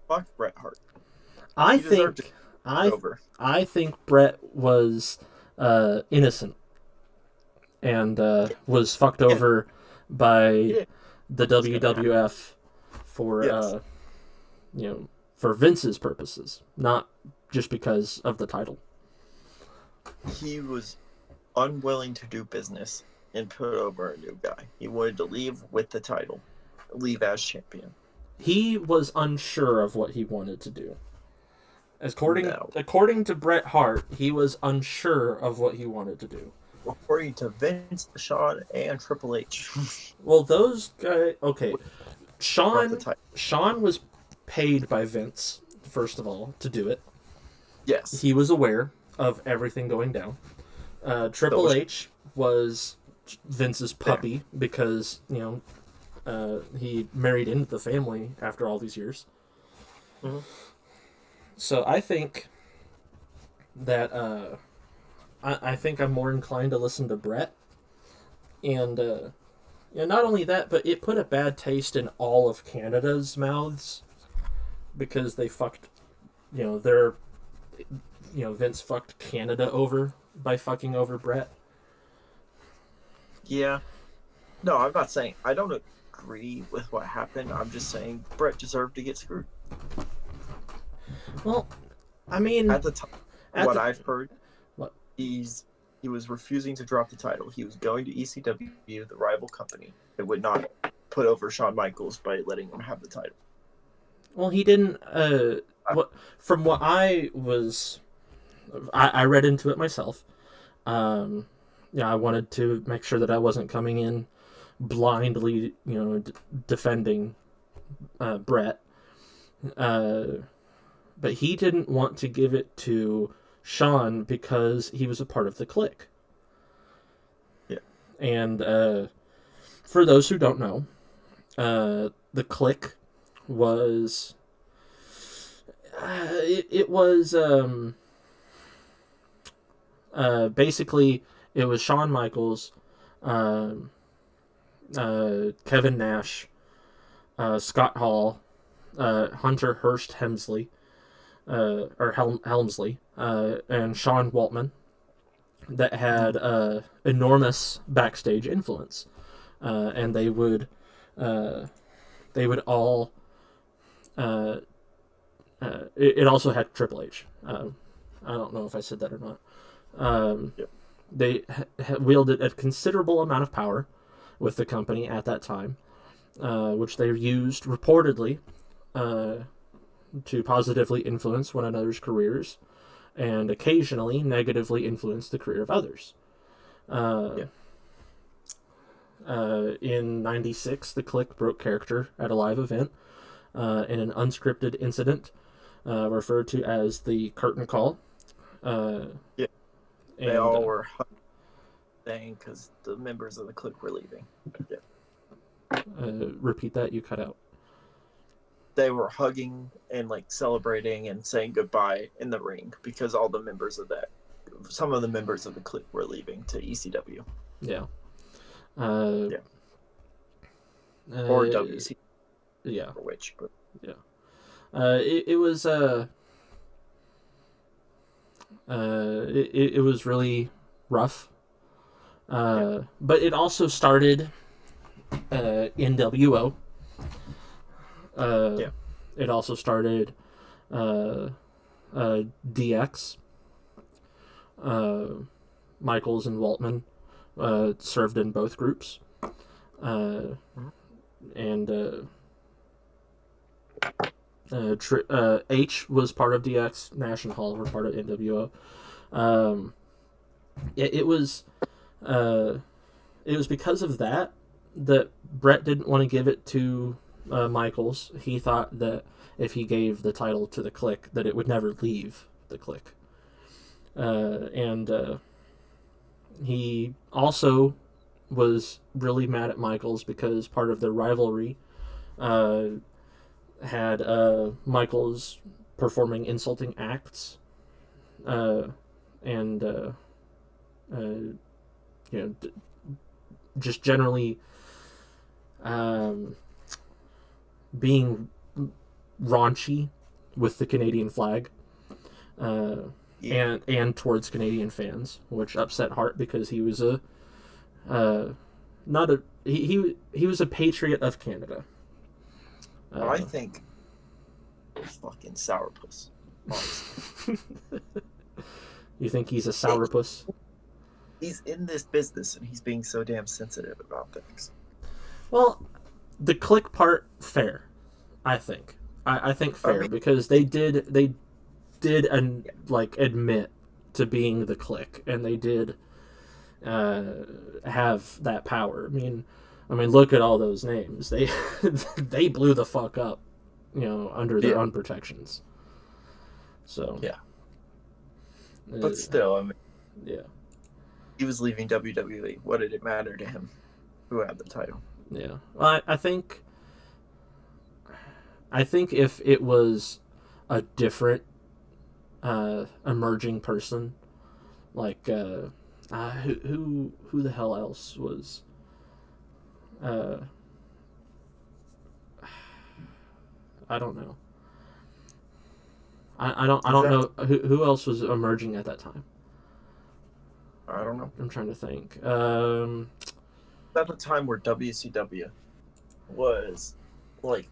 Fuck Bret Hart. I think Bret was innocent and was fucked over by the WWF for for Vince's purposes, not just because of the title. He was unwilling to do business and put over a new guy. He wanted to leave with the title, leave as champion. He was unsure of what he wanted to do. According to Bret Hart, he was unsure of what he wanted to do. According to Vince, Shawn, and Triple H. Well, those guys... Okay. Shawn was paid by Vince, first of all, to do it. Yes. He was aware of everything going down. Triple H was Vince's puppy because, he married into the family after all these years. Mm-hmm. So I think that I think I'm more inclined to listen to Bret, and Yeah, not only that, but it put a bad taste in all of Canada's mouths because they fucked, their, Vince fucked Canada over by fucking over Brett. Yeah. No, I'm not saying I don't agree with what happened. I'm just saying Brett deserved to get screwed. Well, I mean, At the time, at what the I've heard, what? he was refusing to drop the title. He was going to ECW, the rival company, that would not put over Shawn Michaels by letting him have the title. Well, he didn't. What from what I read into it myself. I wanted to make sure that I wasn't coming in blindly, defending Brett. But he didn't want to give it to Shawn because he was a part of the clique. Yeah. And for those who don't know, the clique was it was basically it was Shawn Michaels, Kevin Nash, Scott Hall, Hunter Hearst Helmsley, Helmsley, and Sean Waltman that had enormous backstage influence, and they would all. It also had Triple H. I don't know if I said that or not. Yep. They wielded a considerable amount of power with the company at that time, which they used reportedly to positively influence one another's careers and occasionally negatively influence the career of others. In '96, the Clique broke character at a live event in an unscripted incident referred to as the curtain call. Yeah. They all were saying because the members of the Clique were leaving. Yeah. Repeat that, you cut out. They were hugging and like celebrating and saying goodbye in the ring because all the members of some of the members of the Clique were leaving to ECW. Yeah. Or WC. Yeah. Or which, but yeah. It was it was really rough. But it also started NWO. It also started DX. Michaels and Waltman served in both groups. And H was part of DX. Nash and Hall were part of NWO. It was because of that Brett didn't want to give it to Michaels. He thought that if he gave the title to the Clique, that it would never leave the Clique. And he also was really mad at Michaels because part of their rivalry had Michaels performing insulting acts and just generally being raunchy with the Canadian flag and towards Canadian fans, which upset Hart because he was he was a patriot of Canada. I think fucking sourpuss. You think he's a sourpuss? He's in this business and he's being so damn sensitive about things. Well, the Clique part, fair. I think. I think fair because they did admit to being the Clique and they did have that power. I mean, look at all those names. They they blew the fuck up, under their own protections. So yeah, but still, yeah, he was leaving WWE. What did it matter to him? Who had the title? Yeah, well, I think if it was a different emerging person, like who the hell else was Uh, I don't know. I don't know who else was emerging at that time. I don't know. I'm trying to think. At the time where WCW was like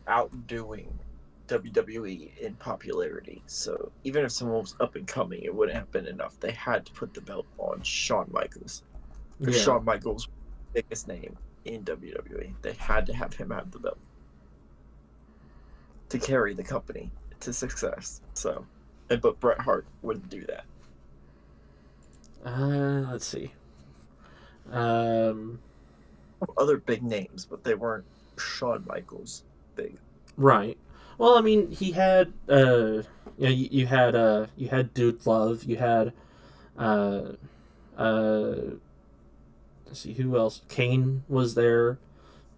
outdoing WWE in popularity. So even if someone was up and coming, it wouldn't have been enough. They had to put the belt on Shawn Michaels. Because Yeah. Shawn Michaels was the biggest name in WWE. They had to have him have the belt to carry the company to success. So, but Bret Hart wouldn't do that. Let's see. Other big names, but they weren't Shawn Michaels big. Right. Well, I mean, he had you had Dude Love, you had uh, let's see who else. Kane was there.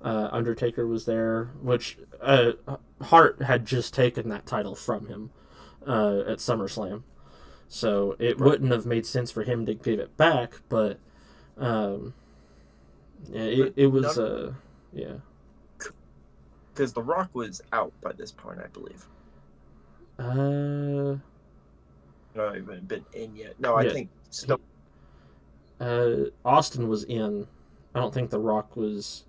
Undertaker was there, which Hart had just taken that title from him at SummerSlam, so it wouldn't have made sense for him to give it back. But it was yeah. Because The Rock was out by this point, I believe. Not even been in yet. No, I think still. Austin was in. I don't think The Rock was.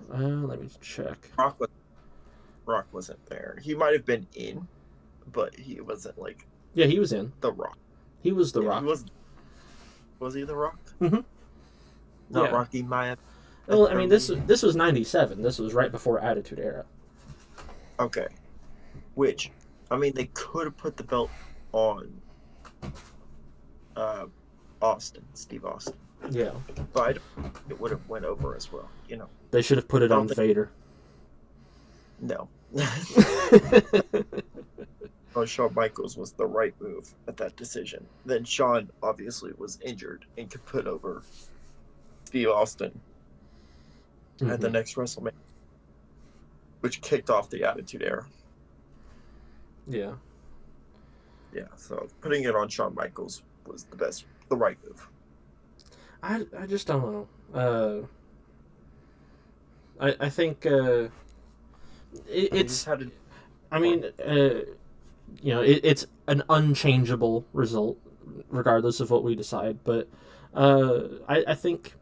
Let me check. Rock wasn't there. He might have been in, but he wasn't like. Yeah, he was in. The Rock. He was The Rock. Was he The Rock? Mm-hmm. Not Rocky Maya. Well, I mean, this was '97. This was right before Attitude Era. Okay. Which, I mean, they could have put the belt on Steve Austin. Yeah. But it would have went over as well, you know. They should have put it on Vader. No. Shawn Michaels was the right move at that decision. Then Shawn obviously was injured and could put over Steve Austin at the next WrestleMania, which kicked off the Attitude Era. Yeah. Yeah, so putting it on Shawn Michaels was the right move. I just don't know. I think it's. I mean, it's an unchangeable result, regardless of what we decide. But I think.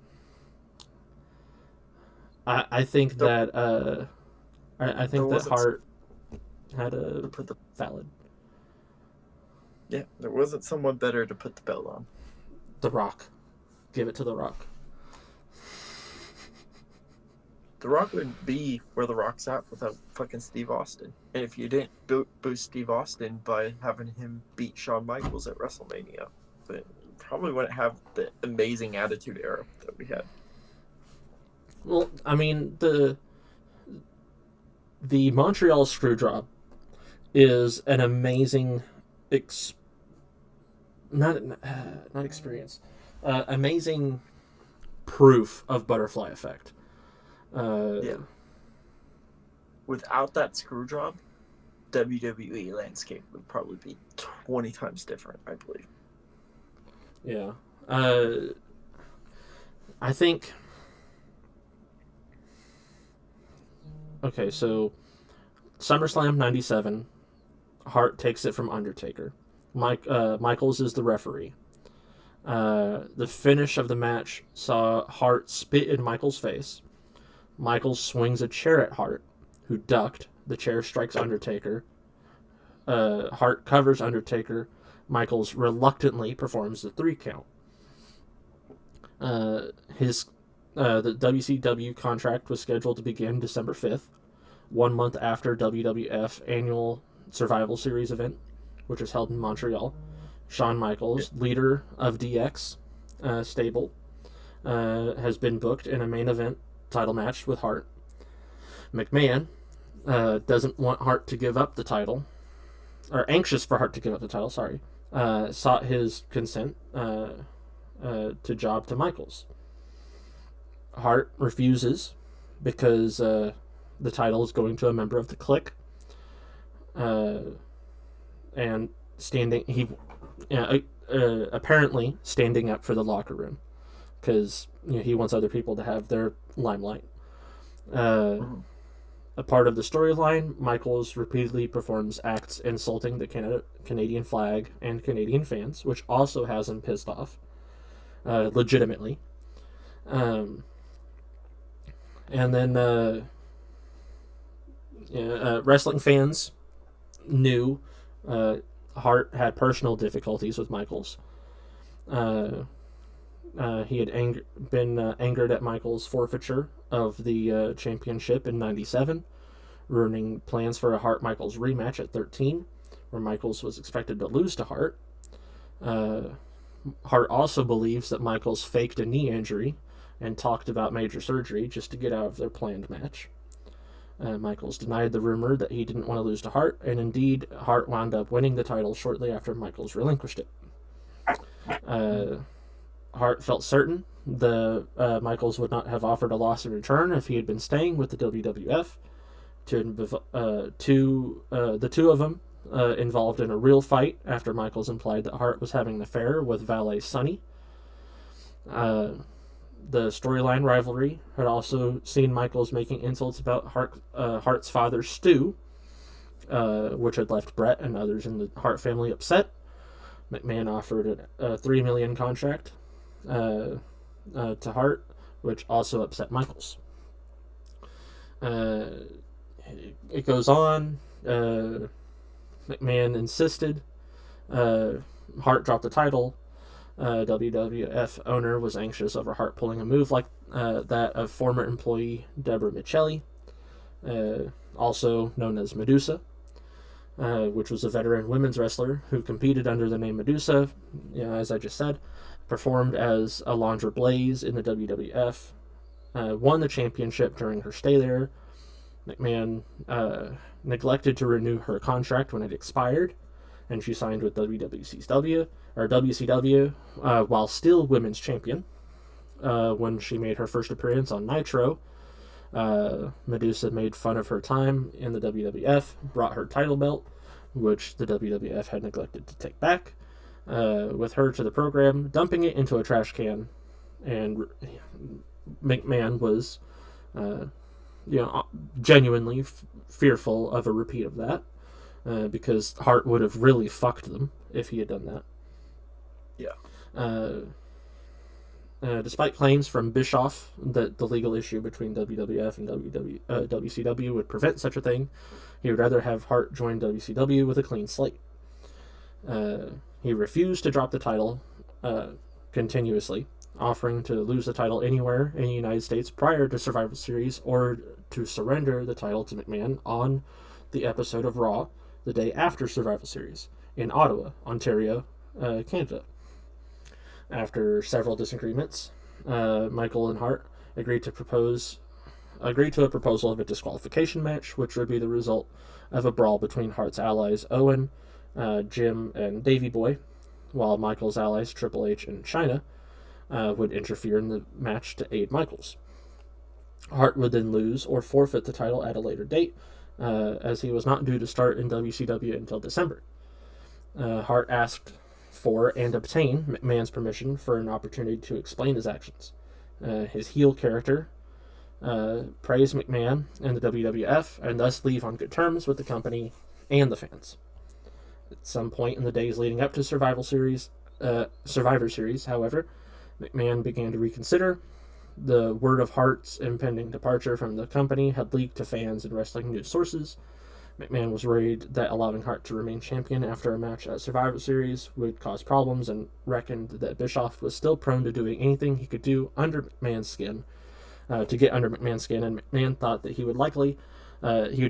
I think that Hart had a valid. Yeah, there wasn't someone better to put the belt on. The Rock. Give it to The Rock. The Rock wouldn't be where The Rock's at without fucking Steve Austin. And if you didn't boost Steve Austin by having him beat Shawn Michaels at WrestleMania, then you probably wouldn't have the amazing Attitude Era that we had. Well, I mean, the Montreal Screwjob is an amazing amazing proof of butterfly effect. Yeah. Without that screw job, WWE landscape would probably be 20 times different, I believe. Yeah. I think. Okay, so SummerSlam '97, Hart takes it from Undertaker. Michaels is the referee. The finish of the match saw Hart spit in Michaels' face. Michaels swings a chair at Hart, who ducked. The chair strikes Undertaker. Hart covers Undertaker. Michaels reluctantly performs the 3 count. The WCW contract was scheduled to begin December 5th, 1 month after WWF annual Survival Series event, which was held in Montreal. Shawn Michaels, leader of DX stable, has been booked in a main event title match with Hart. McMahon doesn't want Hart to give up the title, or anxious for Hart to give up the title, sorry, sought his consent to job to Michaels. Hart refuses because the title is going to a member of the Clique, and apparently standing up for the locker room. because he wants other people to have their limelight. Mhm. A part of the storyline, Michaels repeatedly performs acts insulting the Canadian flag and Canadian fans, which also has him pissed off, legitimately. Um, and then wrestling fans knew Hart had personal difficulties with Michaels. He had been angered at Michaels' forfeiture of the championship in '97, ruining plans for a Hart Michaels rematch at 13, where Michaels was expected to lose to Hart. Uh, Hart also believes that Michaels faked a knee injury and talked about major surgery just to get out of their planned match. Michaels denied the rumor that he didn't want to lose to Hart, and indeed, Hart wound up winning the title shortly after Michaels relinquished it. Hart felt certain the Michaels would not have offered a loss in return if he had been staying with the WWF. The two of them involved in a real fight after Michaels implied that Hart was having an affair with valet Sonny. The storyline rivalry had also seen Michaels making insults about Hart's father, Stu, which had left Brett and others in the Hart family upset. McMahon offered a $3 million contract to Hart, which also upset Michaels. It goes on. McMahon insisted Hart drop the title. WWF owner was anxious over Hart pulling a move like that of former employee Deborah Michelli, also known as Medusa, which was a veteran women's wrestler who competed under the name Medusa, as I just said, performed as Alundra Blaze in the WWF, won the championship during her stay there. McMahon neglected to renew her contract when it expired, and she signed with WCW while still women's champion. When she made her first appearance on Nitro, Medusa made fun of her time in the WWF, brought her title belt, which the WWF had neglected to take back, with her to the program, dumping it into a trash can, and McMahon was, genuinely fearful of a repeat of that, because Hart would have really fucked them if he had done that. Yeah. Despite claims from Bischoff that the legal issue between WWF and WCW would prevent such a thing, he would rather have Hart join WCW with a clean slate. He refused to drop the title continuously, offering to lose the title anywhere in the United States prior to Survivor Series or to surrender the title to McMahon on the episode of Raw the day after Survivor Series in Ottawa, Ontario, Canada. After several disagreements, Michael and Hart agreed to a proposal of a disqualification match, which would be the result of a brawl between Hart's allies Owen, Jim, and Davey Boy, while Michael's allies Triple H and Chyna would interfere in the match to aid Michaels. Hart would then lose or forfeit the title at a later date, as he was not due to start in WCW until December. Hart asked for and obtained McMahon's permission for an opportunity to explain his actions. His heel character praised McMahon and the WWF, and thus leave on good terms with the company and the fans. At some point in the days leading up to Survivor Series, however, McMahon began to reconsider. The word of Hart's impending departure from the company had leaked to fans and wrestling news sources. McMahon was worried that allowing Hart to remain champion after a match at Survivor Series would cause problems, and reckoned that Bischoff was still prone to doing anything he could do under McMahon's skin to get under McMahon's skin, and McMahon thought that he would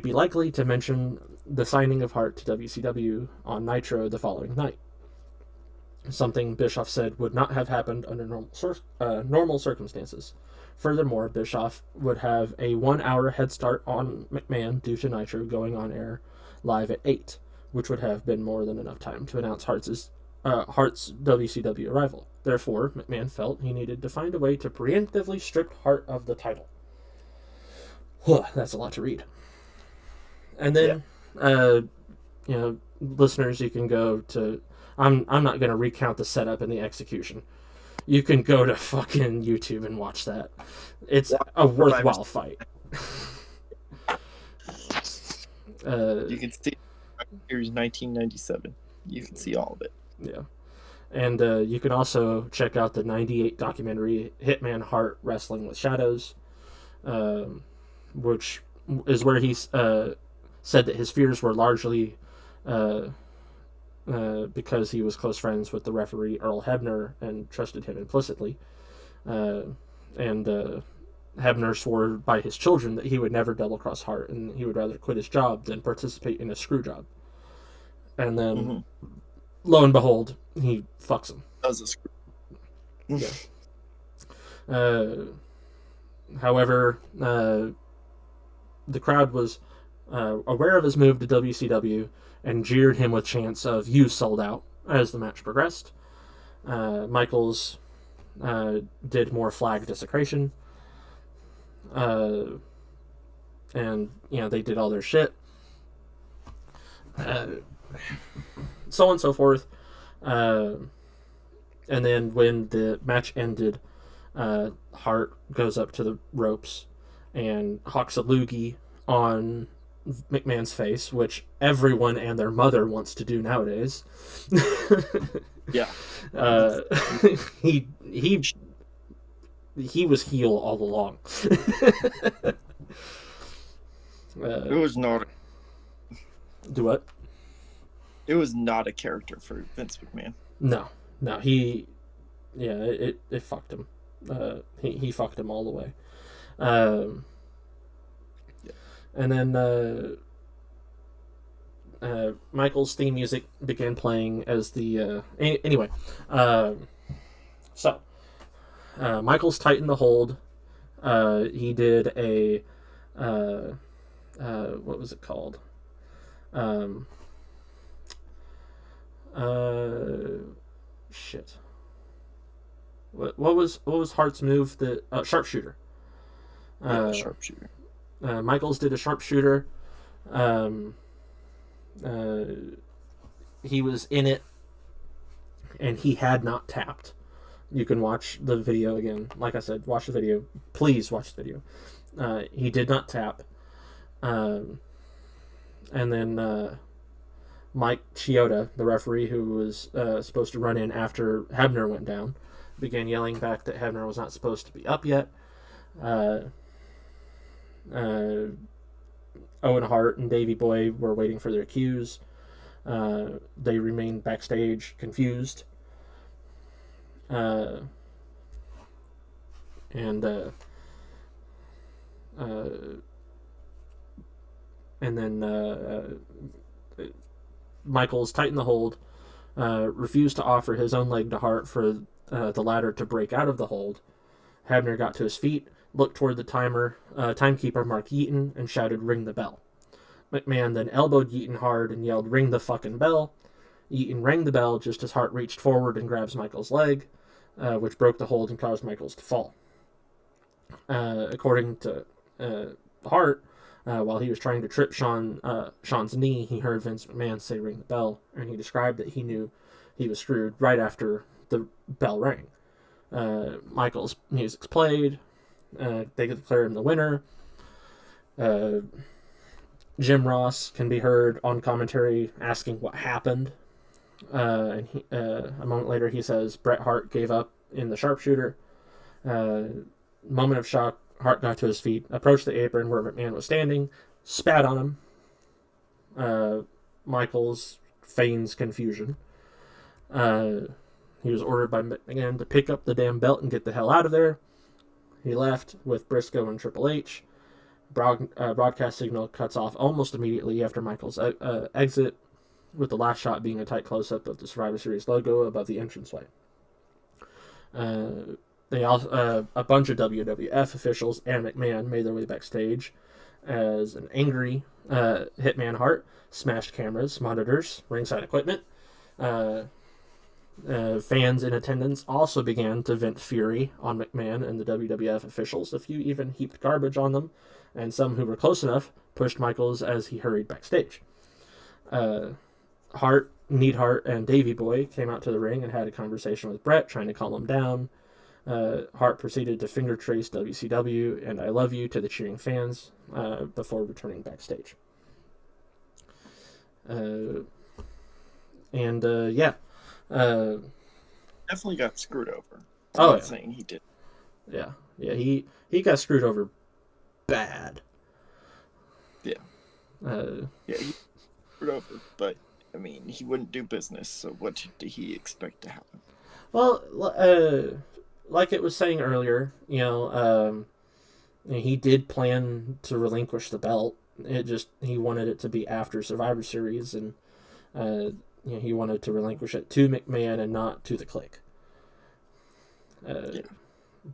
be likely to mention the signing of Hart to WCW on Nitro the following night. Something Bischoff said would not have happened under normal circumstances. Furthermore, Bischoff would have a 1-hour head start on McMahon due to Nitro going on air live at 8, which would have been more than enough time to announce Hart's WCW arrival. Therefore, McMahon felt he needed to find a way to preemptively strip Hart of the title. That's a lot to read. And then, listeners, you can go to... I'm not going to recount the setup and the execution. You can go to fucking YouTube and watch that. It's Watch a Survivor worthwhile fight. You can see Series 1997. You can see all of it. Yeah. And you can also check out the 98 documentary Hitman Hart Wrestling with Shadows, which is where he said that his fears were largely because he was close friends with the referee Earl Hebner and trusted him implicitly. And Hebner swore by his children that he would never double-cross Hart and he would rather quit his job than participate in a screw job. And then, lo and behold, he fucks him. Does a screw. Yeah. However, the crowd was aware of his move to WCW and jeered him with chants of "You sold out" as the match progressed. Michaels did more flag desecration. And, they did all their shit. So on and so forth. And then when the match ended, Hart goes up to the ropes and hawks a loogie on McMahon's face, which everyone and their mother wants to do nowadays. Yeah. He was heel all along. It was not. Do what? It was not a character for Vince McMahon. No, it fucked him. He fucked him all the way. And then Michael's theme music began playing as the anyway. So Michael's tightened the hold. He did a what was it called? Shit. What was Hart's move? The sharpshooter. Sharpshooter. Michaels did a sharpshooter. He was in it, and he had not tapped. You can watch the video again. Like I said, watch the video. Please watch the video. He did not tap. And then Mike Chioda, the referee who was supposed to run in after Hebner went down, began yelling back that Hebner was not supposed to be up yet. Owen Hart and Davey Boy were waiting for their cues. They remained backstage confused. And then Michaels tightened the hold, refused to offer his own leg to Hart for the latter to break out of the hold. Hebner got to his feet, looked toward the timekeeper Mark Yeaton, and shouted, "Ring the bell." McMahon then elbowed Yeaton hard and yelled, "Ring the fucking bell." Yeaton rang the bell just as Hart reached forward and grabs Michaels' leg, which broke the hold and caused Michaels to fall. According to Hart, while he was trying to trip Sean's knee, he heard Vince McMahon say, "Ring the bell," and he described that he knew he was screwed right after the bell rang. Michaels' music's played. They declare him the winner. Jim Ross can be heard on commentary asking what happened. And a moment later he says Bret Hart gave up in the sharpshooter. Moment of shock, Hart got to his feet, approached the apron where McMahon was standing, spat on him. Michaels feigns confusion. He was ordered by McMahon to pick up the damn belt and get the hell out of there. He left with Briscoe and Triple H. Broadcast signal cuts off almost immediately after Michaels' exit, with the last shot being a tight close-up of the Survivor Series logo above the entranceway. They also, a bunch of WWF officials and McMahon made their way backstage as an angry Hitman Hart smashed cameras, monitors, ringside equipment. Fans in attendance also began to vent fury on McMahon and the WWF officials. A few even heaped garbage on them, and some who were close enough pushed Michaels as he hurried backstage. Hart Neidhart and Davey Boy came out to the ring and had a conversation with Brett, trying to calm him down. Hart proceeded to finger trace WCW and I Love You to the cheering fans before returning backstage. Yeah. Definitely got screwed over. I'm not saying he did. Yeah. He got screwed over bad. Yeah. He screwed over, but I mean, he wouldn't do business. So what did he expect to happen? Well, like it was saying earlier, he did plan to relinquish the belt. He wanted it to be after Survivor Series, and he wanted to relinquish it to McMahon and not to the Clique.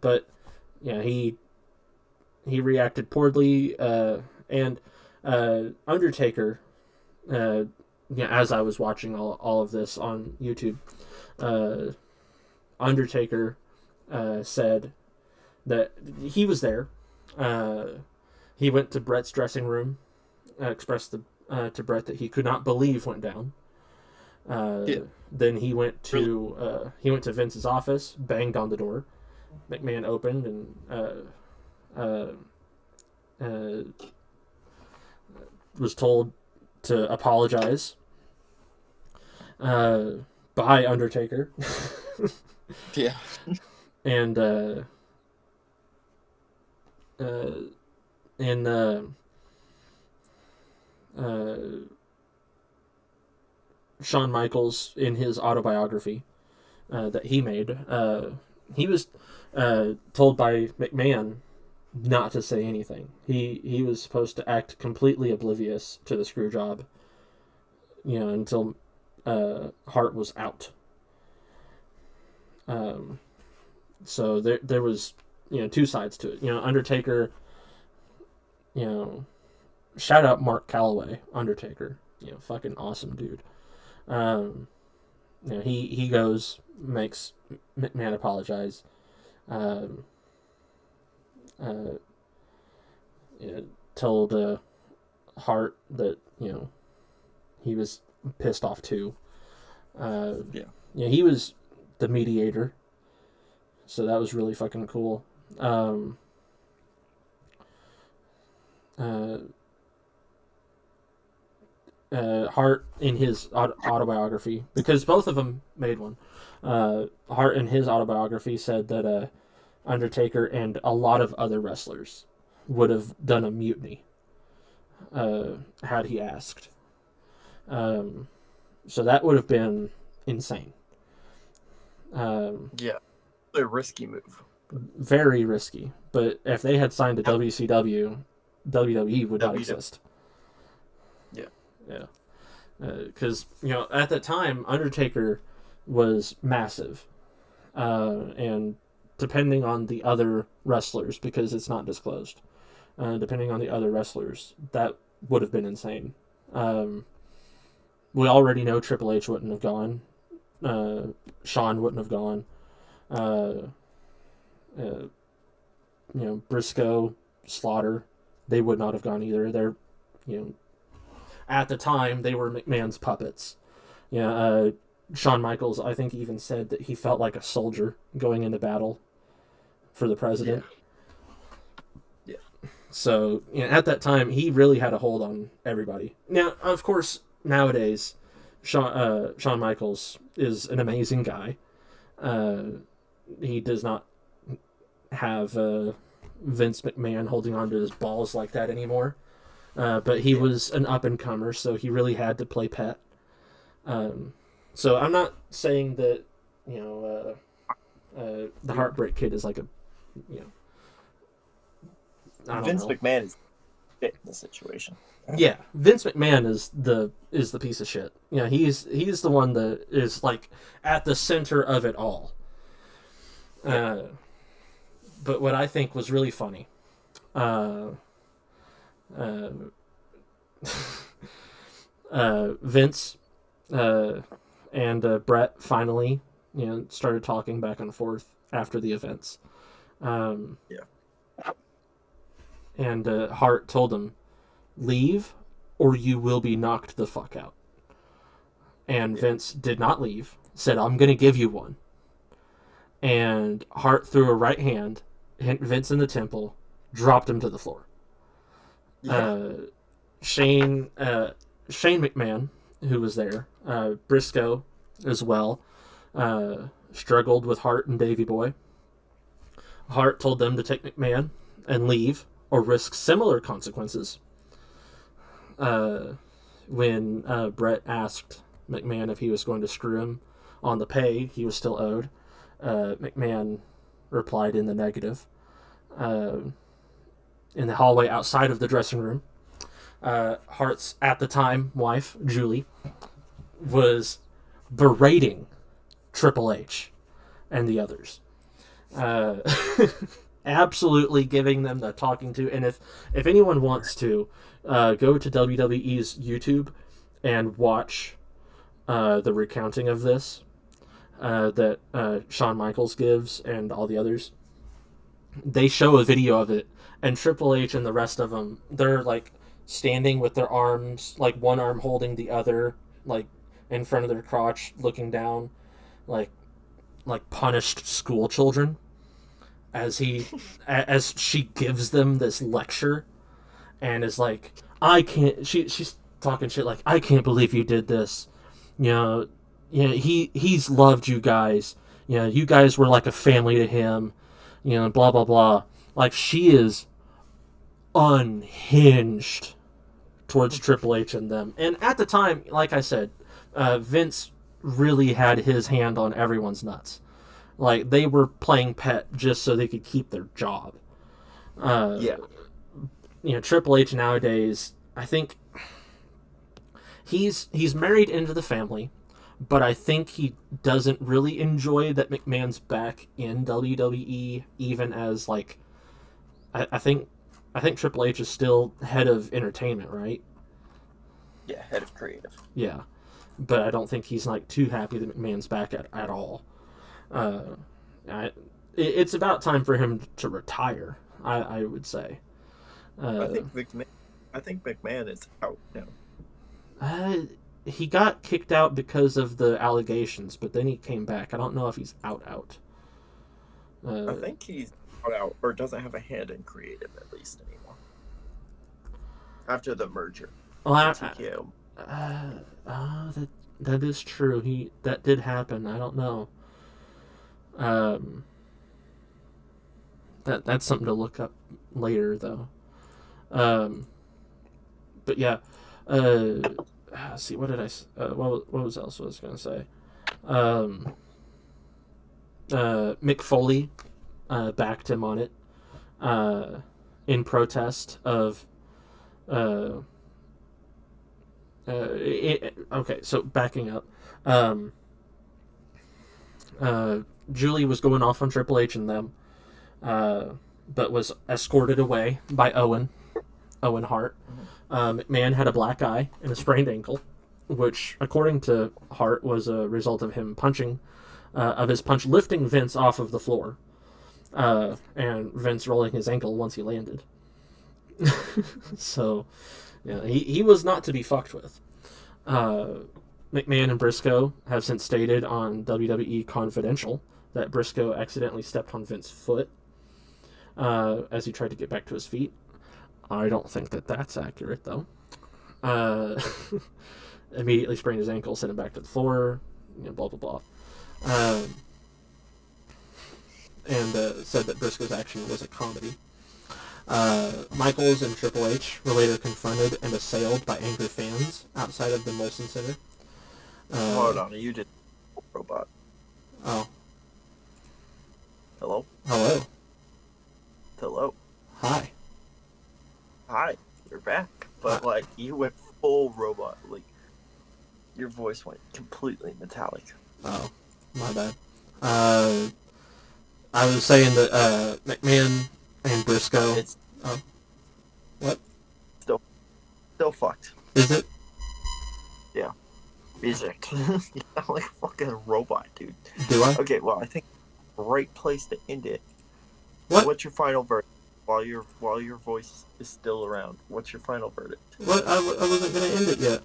But he reacted poorly, and Undertaker. As I was watching all of this on YouTube, Undertaker said that he was there. He went to Brett's dressing room, expressed to Brett that he could not believe went down. Then he went to Vince's office, banged on the door. McMahon opened and was told to apologize by Undertaker. Yeah. And Shawn Michaels, in his autobiography that he made, he was told by McMahon not to say anything. He was supposed to act completely oblivious to the screw job, until Hart was out. So there was two sides to it. Undertaker, shout out Mark Calloway, Undertaker, fucking awesome dude. He goes, makes McMahon apologize. Told Hart that he was pissed off too. He was the mediator, so that was really fucking cool. Hart, in his autobiography, because both of them made one, Hart in his autobiography said that Undertaker and a lot of other wrestlers would have done a mutiny had he asked. So that would have been insane. A risky move. Very risky. But if they had signed to WCW, WWE would not exist. Yeah. Because, at that time, Undertaker was massive. And depending on the other wrestlers, because it's not disclosed, depending on the other wrestlers, that would have been insane. We already know Triple H wouldn't have gone. Shawn wouldn't have gone. Briscoe, Slaughter, they would not have gone either. They're, at the time, they were McMahon's puppets. Shawn Michaels, I think, even said that he felt like a soldier going into battle for the president. Yeah. So, at that time, he really had a hold on everybody. Now, of course, nowadays, Shawn Michaels is an amazing guy. He does not have Vince McMahon holding onto his balls like that anymore. But he was an up-and-comer, so he really had to play pet. So I'm not saying that, the Heartbreak Kid is like a, Vince McMahon is fit in the situation. Yeah, Vince McMahon is the piece of shit. He's the one that is like at the center of it all. But what I think was really funny, Vince and Brett finally, started talking back and forth after the events. And Hart told him, "Leave, or you will be knocked the fuck out." And Vince did not leave. Said, I'm going to give you one. And Hart threw a right hand, hit Vince in the temple, dropped him to the floor. Yeah. Shane McMahon, who was there, Briscoe as well, struggled with Hart and Davey Boy. Hart told them to take McMahon and leave or risk similar consequences. When Brett asked McMahon if he was going to screw him on the pay he was still owed, McMahon replied in the negative. In the hallway outside of the dressing room, Hart's at the time wife, Julie, was berating Triple H and the others. Absolutely giving them the talking to. And if anyone wants to, go to WWE's YouTube and watch the recounting of this that Shawn Michaels gives and all the others. They show a video of it, and Triple H and the rest of them, they're like standing with their arms, like one arm holding the other, like in front of their crotch, looking down, like punished school children, as she gives them this lecture, and is like, I can't. She's talking shit like, I can't believe you did this. He's loved you guys. You guys were like a family to him. Blah blah blah. Like, she is unhinged towards Triple H and them. And at the time, like I said, Vince really had his hand on everyone's nuts. Like, they were playing pet just so they could keep their job. Triple H nowadays, I think he's married into the family, but I think he doesn't really enjoy that McMahon's back in WWE, even as, like, I think Triple H is still head of entertainment, right? Yeah, head of creative. Yeah, but I don't think he's like too happy that McMahon's back at all. It's about time for him to retire, I would say. I think McMahon is out now. He got kicked out because of the allegations, but then he came back. I don't know if he's out. I think he's out, or doesn't have a hand in creative at least anymore. After the merger. Well, that is true. That did happen. I don't know. That's something to look up later, though. But yeah. Let's see, what did I? What was else was I gonna say? Mick Foley backed him on it in protest of. Okay, so backing up, Julie was going off on Triple H and them, but was escorted away by Owen Hart. McMahon had a black eye and a sprained ankle, which, according to Hart, was a result of him his punch lifting Vince off of the floor, and Vince rolling his ankle once he landed. So, yeah, he was not to be fucked with. McMahon and Briscoe have since stated on WWE Confidential that Briscoe accidentally stepped on Vince's foot as he tried to get back to his feet. I don't think that's accurate, though. Immediately sprained his ankle, sent him back to the floor, blah, blah, blah. And said that Briscoe's action was a comedy. Michaels and Triple H were later confronted and assailed by angry fans outside of the Molson Center. Hold on, you did robot. Oh. Hello? Hello. Hello. Hi. Hi, you're back. But, like, you went full robot. Like, your voice went completely metallic. Oh, my bad. I was saying that McMahon and Briscoe... What? Still fucked. Is it? Yeah. Is it? You sound like a fucking robot, dude. Do I? Okay, well, I think the right place to end it. What? What's your final verdict? While your voice is still around, what's your final verdict? What? I wasn't going to end it yet.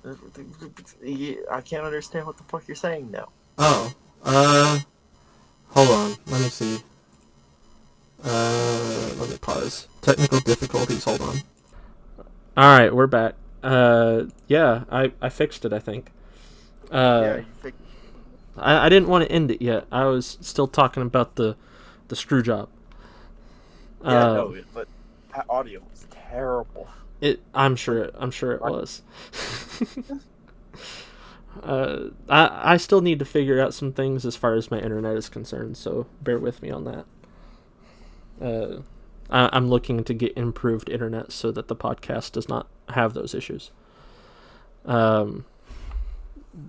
I can't understand what the fuck you're saying now. Oh, hold on. Let me see. Let me pause. Technical difficulties. Hold on. All right, we're back. Yeah, I fixed it. I think. Yeah, Uh, you fix. I didn't want to end it yet. I was still talking about the screw job. Yeah, no, but that audio was terrible. I'm sure it was. I still need to figure out some things as far as my internet is concerned, so bear with me on that. I'm looking to get improved internet so that the podcast does not have those issues.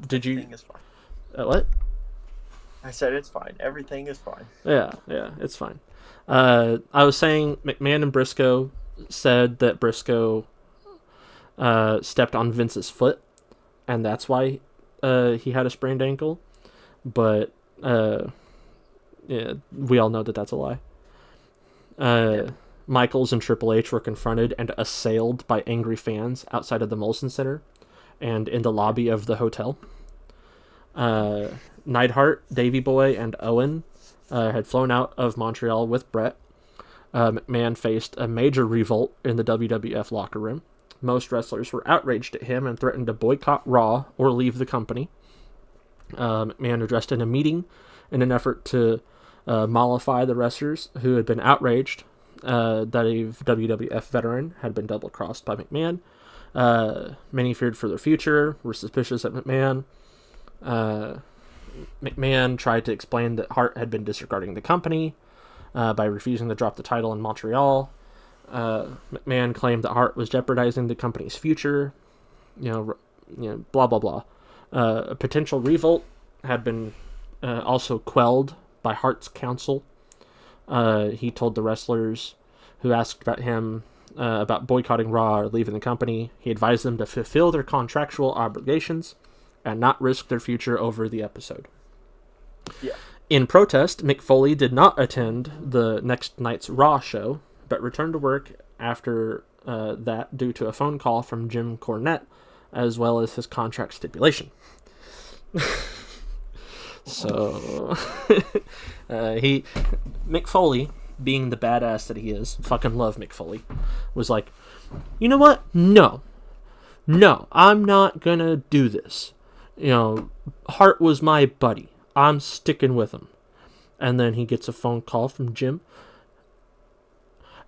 Did you? Everything is fine. What? I said it's fine. Everything is fine. Yeah, it's fine. I was saying McMahon and Briscoe said that Briscoe stepped on Vince's foot, and that's why he had a sprained ankle. But yeah, we all know that that's a lie. Yeah. Michaels and Triple H were confronted and assailed by angry fans outside of the Molson Center and in the lobby of the hotel. Neidhart, Davey Boy, and Owen had flown out of Montreal with Brett. McMahon faced a major revolt in the WWF locker room. Most wrestlers were outraged at him and threatened to boycott Raw or leave the company. McMahon addressed in a meeting in an effort to mollify the wrestlers who had been outraged that a WWF veteran had been double-crossed by McMahon. Many feared for their future, were suspicious of McMahon. McMahon tried to explain that Hart had been disregarding the company by refusing to drop the title in Montreal. McMahon claimed that Hart was jeopardizing the company's future. Blah, blah, blah. A potential revolt had been also quelled by Hart's counsel. He told the wrestlers who asked about him about boycotting Raw or leaving the company, he advised them to fulfill their contractual obligations and not risk their future over the episode. Yeah. In protest, Mick Foley did not attend the next night's Raw show, but returned to work after that due to a phone call from Jim Cornette, as well as his contract stipulation. So, Mick Foley, being the badass that he is, fucking love Mick Foley, was like, you know what? No, I'm not gonna do this. Hart was my buddy. I'm sticking with him. And then he gets a phone call from Jim.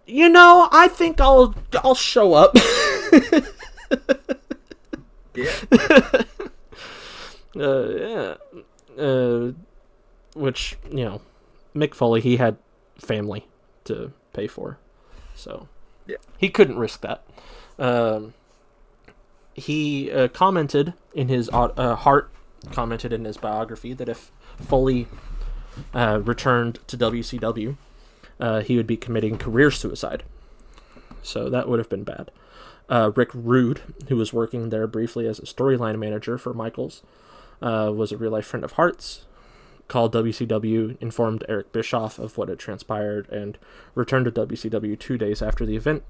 I think I'll show up. Yeah. Yeah. Which, Mick Foley, he had family to pay for. So, yeah, he couldn't risk that. He commented in his Hart commented in his biography that if Foley returned to WCW, he would be committing career suicide. So that would have been bad. Rick Rude, who was working there briefly as a storyline manager for Michaels, was a real-life friend of Hart's, called WCW, informed Eric Bischoff of what had transpired, and returned to WCW 2 days after the event,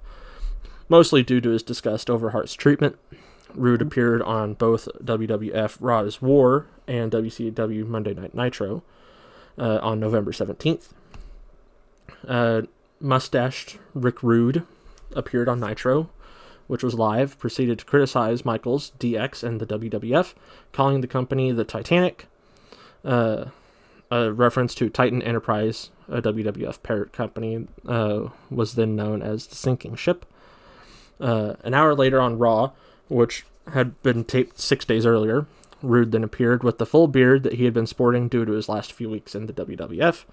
mostly due to his disgust over Hart's treatment. Rude appeared on both WWF Raw is War and WCW Monday Night Nitro on November 17th. Mustached Rick Rude appeared on Nitro, which was live, proceeded to criticize Michaels, DX, and the WWF, calling the company the Titanic, a reference to Titan Enterprise, a WWF parent company, was then known as the Sinking Ship. An hour later on Raw, which had been taped 6 days earlier, Rude then appeared with the full beard that he had been sporting due to his last few weeks in the WWF.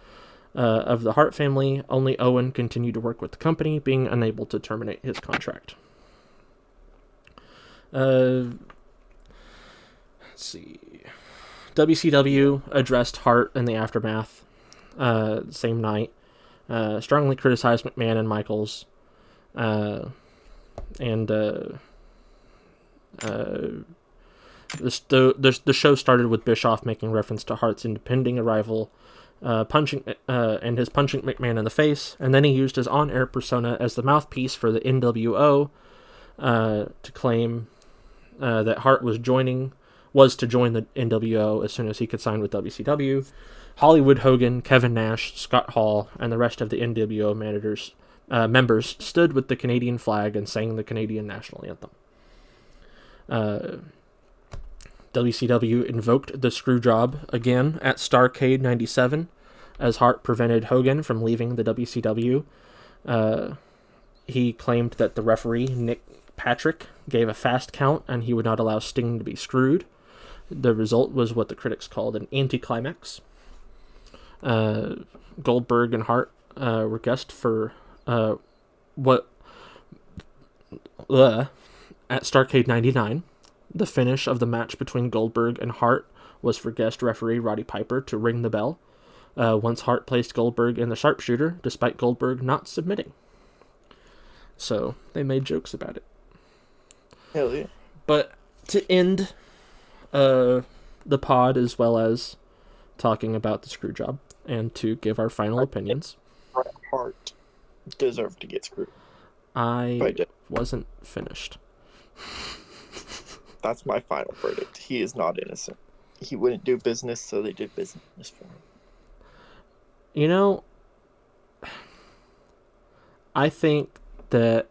Of the Hart family, only Owen continued to work with the company, being unable to terminate his contract. Let's see. WCW addressed Hart in the aftermath, same night. Strongly criticized McMahon and Michaels. The show started with Bischoff making reference to Hart's impending arrival, punching McMahon in the face, and then he used his on-air persona as the mouthpiece for the NWO to claim that Hart was to join the NWO as soon as he could sign with WCW. Hollywood Hogan, Kevin Nash, Scott Hall, and the rest of the NWO members stood with the Canadian flag and sang the Canadian national anthem. WCW invoked the Screwjob again at Starrcade 97 as Hart prevented Hogan from leaving the WCW. He claimed that the referee, Nick Patrick, gave a fast count and he would not allow Sting to be screwed. The result was what the critics called an anticlimax. Goldberg and Hart were guests for at Starrcade 99. The finish of the match between Goldberg and Hart was for guest referee Roddy Piper to ring the bell once Hart placed Goldberg in the sharpshooter, despite Goldberg not submitting. So they made jokes about it. Hell yeah. But to end the pod, as well as talking about the Screwjob, and to give our final opinions. Bret Hart deserved to get screwed. I wasn't finished. That's my final verdict. He is not innocent. He wouldn't do business, so they did business for him. You know, I think that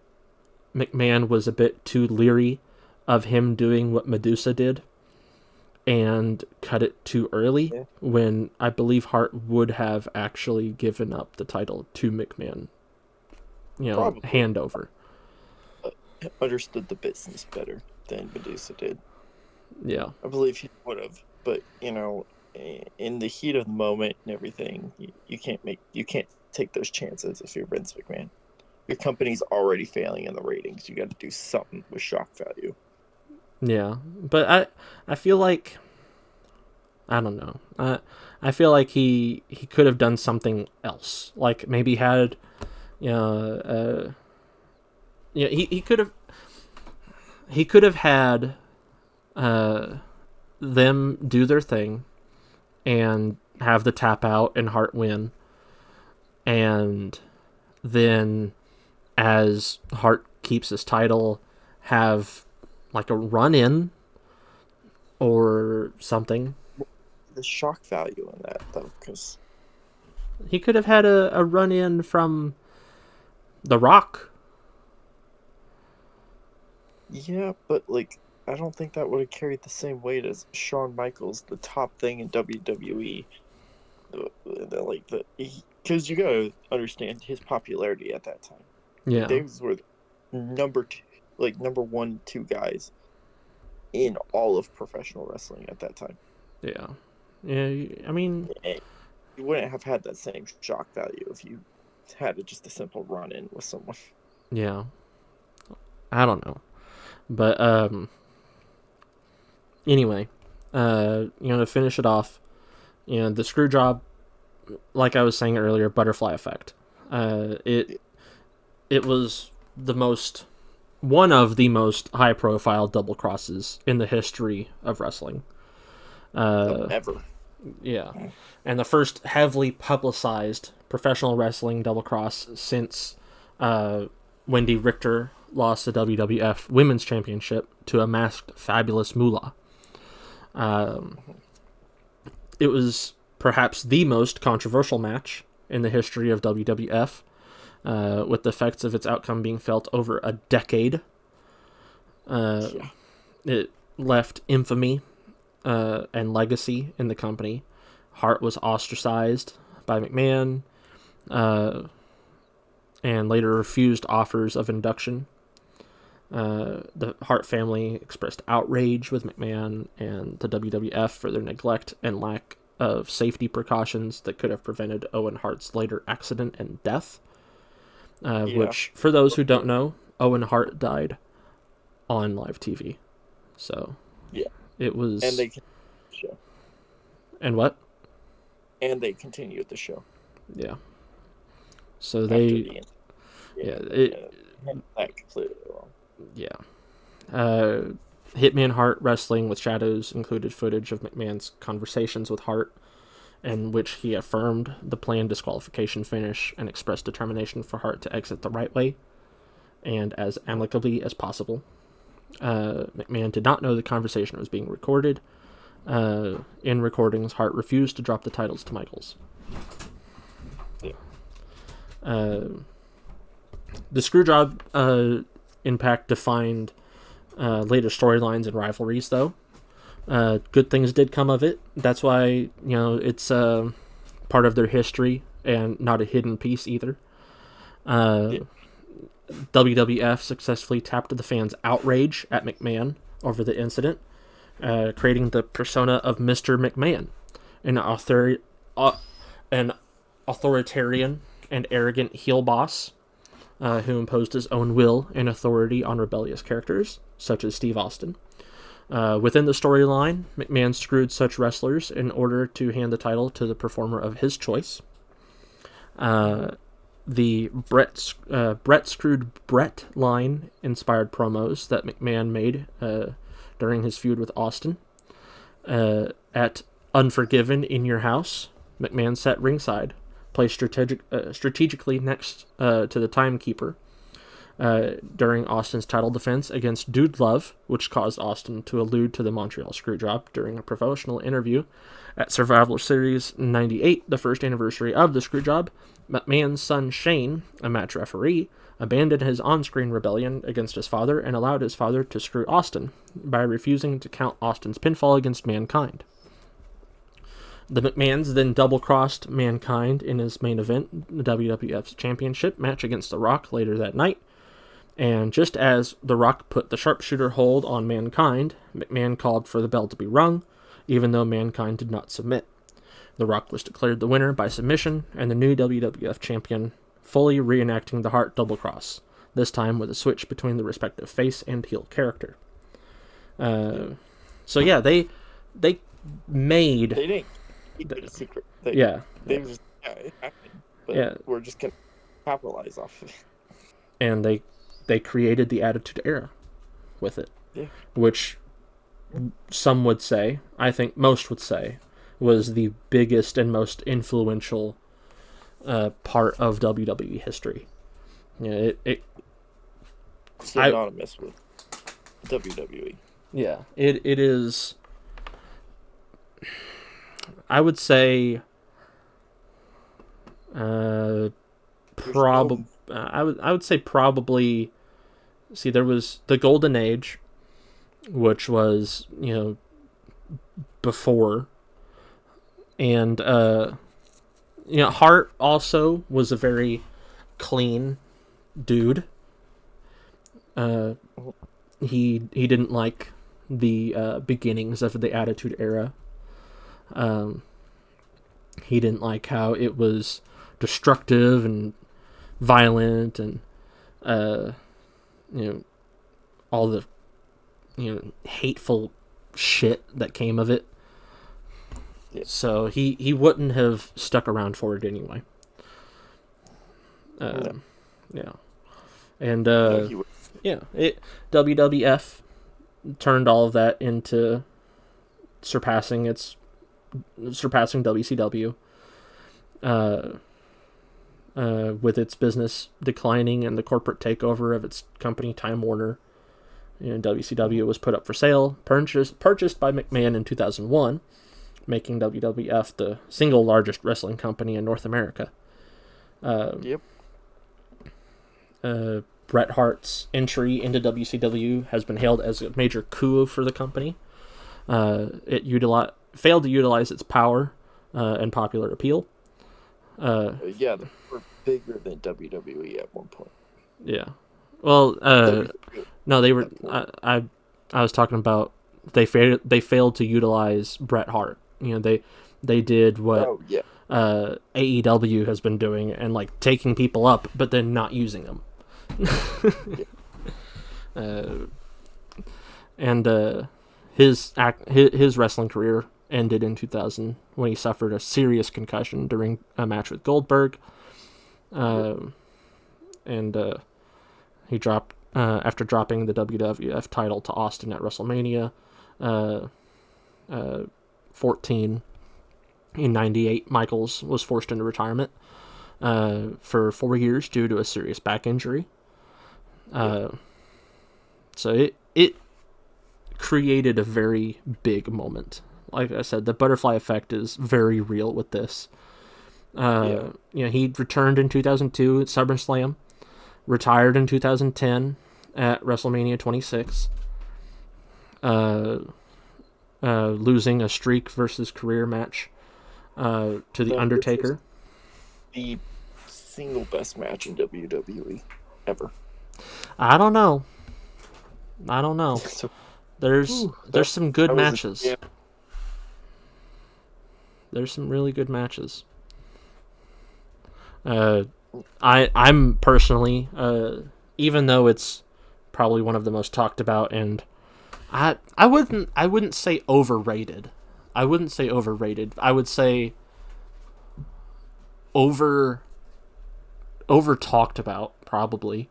McMahon was a bit too leery of him doing what Medusa did and cut it too early, when I believe Hart would have actually given up the title to McMahon. Probably. Handover. Understood the business better than Medusa did. Yeah. I believe he would have, but in the heat of the moment and everything, you can't take those chances if you're Vince McMahon. Your company's already failing in the ratings. You got to do something with shock value. Yeah, but I feel like, I don't know. I feel like he could have done something else. Like maybe had, he could have had them do their thing and have the tap out and Hart win, and then as Hart keeps his title, have like a run-in or something. The shock value in that, though, because he could have had a run-in from The Rock. Yeah, but I don't think that would have carried the same weight as Shawn Michaels, the top thing in WWE. Because you gotta understand his popularity at that time. Yeah, They were number 1, 2 guys in all of professional wrestling at that time. Yeah. I mean, you wouldn't have had that same shock value if you had just a simple run-in with someone. Yeah, I don't know, but anyway, to finish it off, the Screwjob, like I was saying earlier, butterfly effect. It was one of the most high-profile double crosses in the history of wrestling. Ever. Yeah, and the first heavily publicized professional wrestling double cross since Wendy Richter lost the WWF Women's Championship to a masked Fabulous Moolah. It was perhaps the most controversial match in the history of WWF, with the effects of its outcome being felt over a decade. It left infamy and legacy in the company. Hart was ostracized by McMahon, and later refused offers of induction. The Hart family expressed outrage with McMahon and the WWF for their neglect and lack of safety precautions that could have prevented Owen Hart's later accident and death. Which, for those who don't know, Owen Hart died on live TV. So, yeah, it was. And they continued the show. And what? And they continued the show. Yeah. So they. That completely wrong. Yeah. Hitman Hart Wrestling with Shadows included footage of McMahon's conversations with Hart, in which he affirmed the planned disqualification finish and expressed determination for Hart to exit the right way and as amicably as possible. McMahon did not know the conversation was being recorded. In recordings, Hart refused to drop the titles to Michaels. Yeah. The Screwjob impact defined later storylines and rivalries, though. Good things did come of it. That's why, it's part of their history and not a hidden piece either. WWF successfully tapped the fans' outrage at McMahon over the incident, creating the persona of Mr. McMahon, an authoritarian and arrogant heel boss who imposed his own will and authority on rebellious characters, such as Steve Austin. Within the storyline, McMahon screwed such wrestlers in order to hand the title to the performer of his choice. The Brett Screwed Brett line inspired promos that McMahon made during his feud with Austin. At Unforgiven in Your House, McMahon sat ringside, placed strategically next to the timekeeper during Austin's title defense against Dude Love, which caused Austin to allude to the Montreal Screwjob during a promotional interview at Survivor Series 98, the first anniversary of the Screwjob. McMahon's son Shane, a match referee, abandoned his on-screen rebellion against his father and allowed his father to screw Austin by refusing to count Austin's pinfall against Mankind. The McMahons then double-crossed Mankind in his main event, the WWF's Championship match against The Rock later that night. And just as The Rock put the sharpshooter hold on Mankind, McMahon called for the bell to be rung, even though Mankind did not submit. The Rock was declared the winner by submission, and the new WWF champion, fully reenacting the Hart double cross, this time with a switch between the respective face and heel character. So yeah, they made... They didn't keep it a secret. They just, it happened. But we're just going to capitalize off of it. And they created the Attitude Era with it. Yeah. Which some would say, I think most would say, was the biggest and most influential part of WWE history. It's synonymous with WWE. Yeah, it is. I would say, probably. I would say probably. See, there was the Golden Age, which was before. And, Hart also was a very clean dude. He didn't like the beginnings of the Attitude Era. He didn't like how it was destructive and violent and, all the, hateful shit that came of it. Yeah. So he wouldn't have stuck around for it anyway. No. Yeah. And WWF turned all of that into surpassing WCW. With its business declining and the corporate takeover of its company Time Warner. WCW was put up for sale, purchased by McMahon in 2001. Making WWF the single largest wrestling company in North America. Bret Hart's entry into WCW has been hailed as a major coup for the company. It failed to utilize its power and popular appeal. They were bigger than WWE at one point. Yeah. Well, no, they were. I was talking about they failed to utilize Bret Hart. They did what AEW has been doing and like taking people up, but then not using them. His wrestling career ended in 2000 when he suffered a serious concussion during a match with Goldberg. He dropped after dropping the WWF title to Austin at WrestleMania 14 in 98. Michaels was forced into retirement for 4 years due to a serious back injury. So it created a very big moment. Like I said, the butterfly effect is very real with this. He returned in 2002 at SummerSlam, retired in 2010 at WrestleMania 26, losing a streak versus career match to The Undertaker. The single best match in WWE ever. I don't know. So, There's some good matches. Yeah. There's some really good matches. I'm personally, even though it's probably one of the most talked about, and I wouldn't say overrated. I would say over talked about, probably.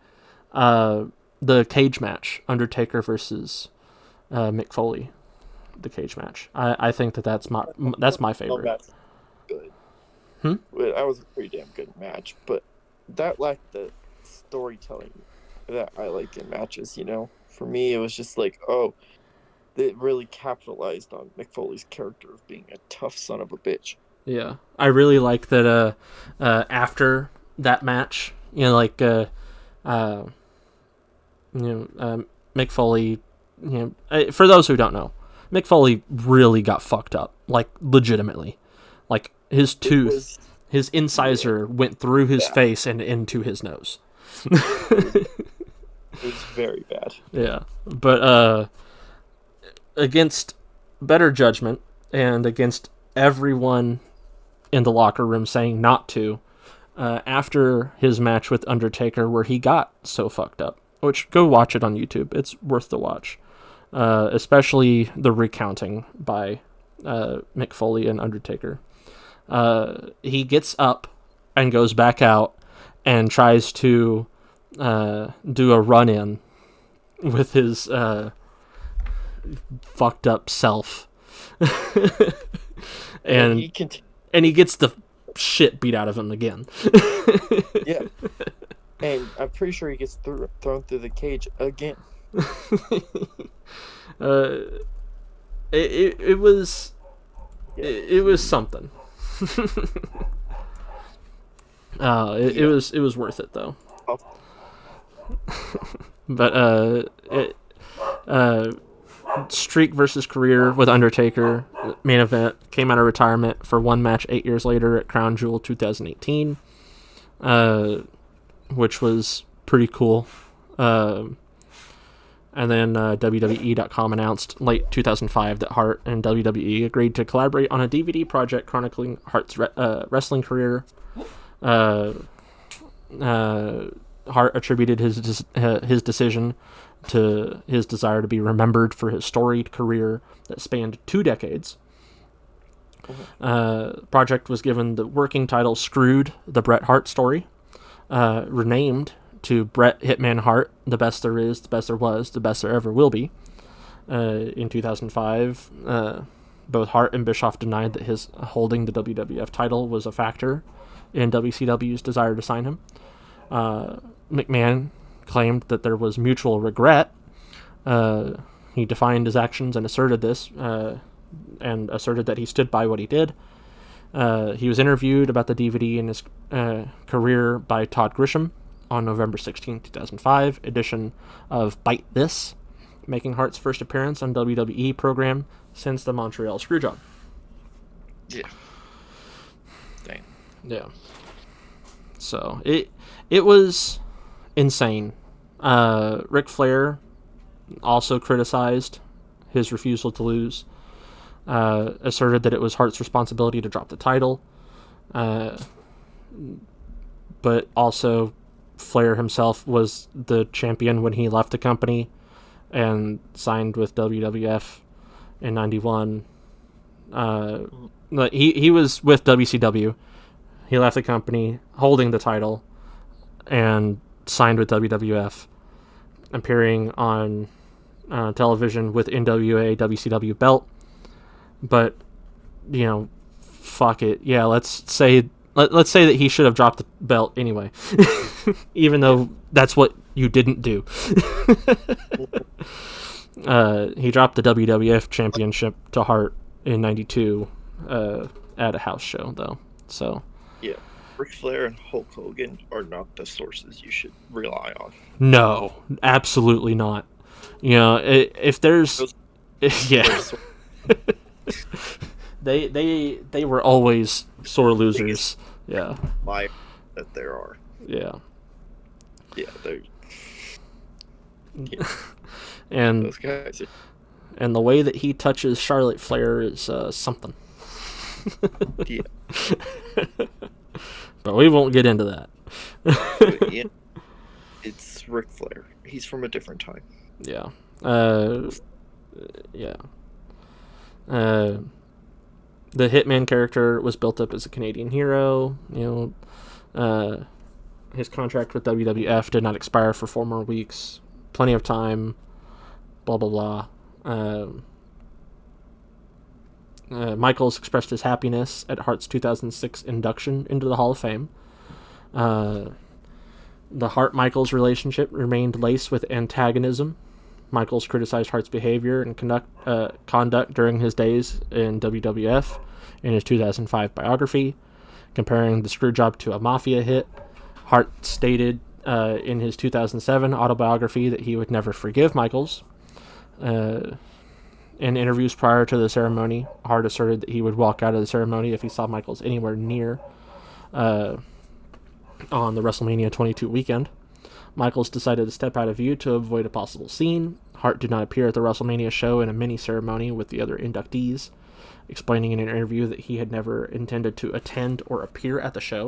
The cage match, Undertaker versus Mick Foley, the cage match. I think that's my favorite. That's good. Well, that was a pretty damn good match, but that lacked the storytelling that I like in matches. For me, it was just like, they really capitalized on Mick Foley's character of being a tough son of a bitch. Yeah, I really like that. After that match, Mick Foley. For those who don't know, Mick Foley really got fucked up, like legitimately, like his tooth, his incisor went through his face and into his nose. It was very bad. Yeah, but against better judgment and against everyone in the locker room saying not to, after his match with Undertaker, where he got so fucked up, which go watch it on YouTube. It's worth the watch, especially the recounting by Mick Foley and Undertaker. He gets up and goes back out and tries to do a run-in with his fucked up self. and he gets the shit beat out of him again. Yeah. And I'm pretty sure he gets thrown through the cage again. It was something. It was worth it though. But streak versus career with Undertaker, main event, came out of retirement for one match 8 years later at Crown Jewel 2018, which was pretty cool. And then WWE.com announced late 2005 that Hart and WWE agreed to collaborate on a DVD project chronicling Hart's wrestling career. Hart attributed his decision to his desire to be remembered for his storied career that spanned 2 decades. Project was given the working title Screwed, the Bret Hart Story, renamed to Bret Hitman Hart, The Best There Is, The Best There Was, The Best There Ever Will Be. In 2005, both Hart and Bischoff denied that his holding the WWF title was a factor in WCW's desire to sign him. McMahon claimed that there was mutual regret. He defined his actions and asserted this, and asserted that he stood by what he did. He was interviewed about the DVD and his career by Todd Grisham on November 16, 2005 edition of Bite This, making Hart's first appearance on WWE program since the Montreal Screwjob. Yeah. Dang. Yeah. So it was insane. Ric Flair also criticized his refusal to lose, asserted that it was Hart's responsibility to drop the title, but also Flair himself was the champion when he left the company and signed with WWF in 91. He was with WCW. He left the company holding the title and signed with WWF, appearing on television with NWA WCW belt. But, fuck it. Yeah, let's say that he should have dropped the belt anyway, even though that's what you didn't do. He dropped the WWF Championship to Hart in '92 at a house show, though. So Yeah. Ric Flair and Hulk Hogan are not the sources you should rely on. no, absolutely not. You know, if there's, Those yeah, sources they were always sore losers. Yeah, lie that there are. yeah, Yeah, they're and those guys. and the way that he touches Charlotte Flair is something. Yeah. But we won't get into that. But yeah, it's Ric Flair. He's from a different time. Yeah. Yeah. The Hitman character was built up as a Canadian hero. You know, his contract with WWF did not expire for 4 more weeks. Plenty of time. Blah blah blah. Michaels expressed his happiness at Hart's 2006 induction into the Hall of Fame. The Hart-Michaels relationship remained laced with antagonism. Michaels criticized Hart's behavior and conduct during his days in WWF in his 2005 biography, comparing the Screwjob to a mafia hit. Hart stated in his 2007 autobiography that he would never forgive Michaels. In interviews prior to the ceremony, Hart asserted that he would walk out of the ceremony if he saw Michaels anywhere near on the WrestleMania 22 weekend. Michaels decided to step out of view to avoid a possible scene. Hart did not appear at the WrestleMania show in a mini-ceremony with the other inductees, explaining in an interview that he had never intended to attend or appear at the show.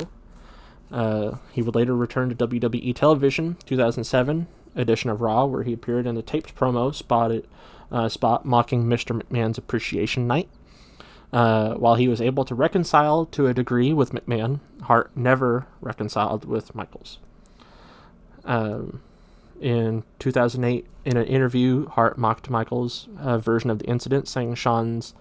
He would later return to WWE television, 2007 edition of Raw, where he appeared in a taped promo spot mocking Mr. McMahon's Appreciation Night. While he was able to reconcile to a degree with McMahon, Hart never reconciled with Michaels. In 2008, in an interview, Hart mocked Michaels' version of the incident, saying Sean's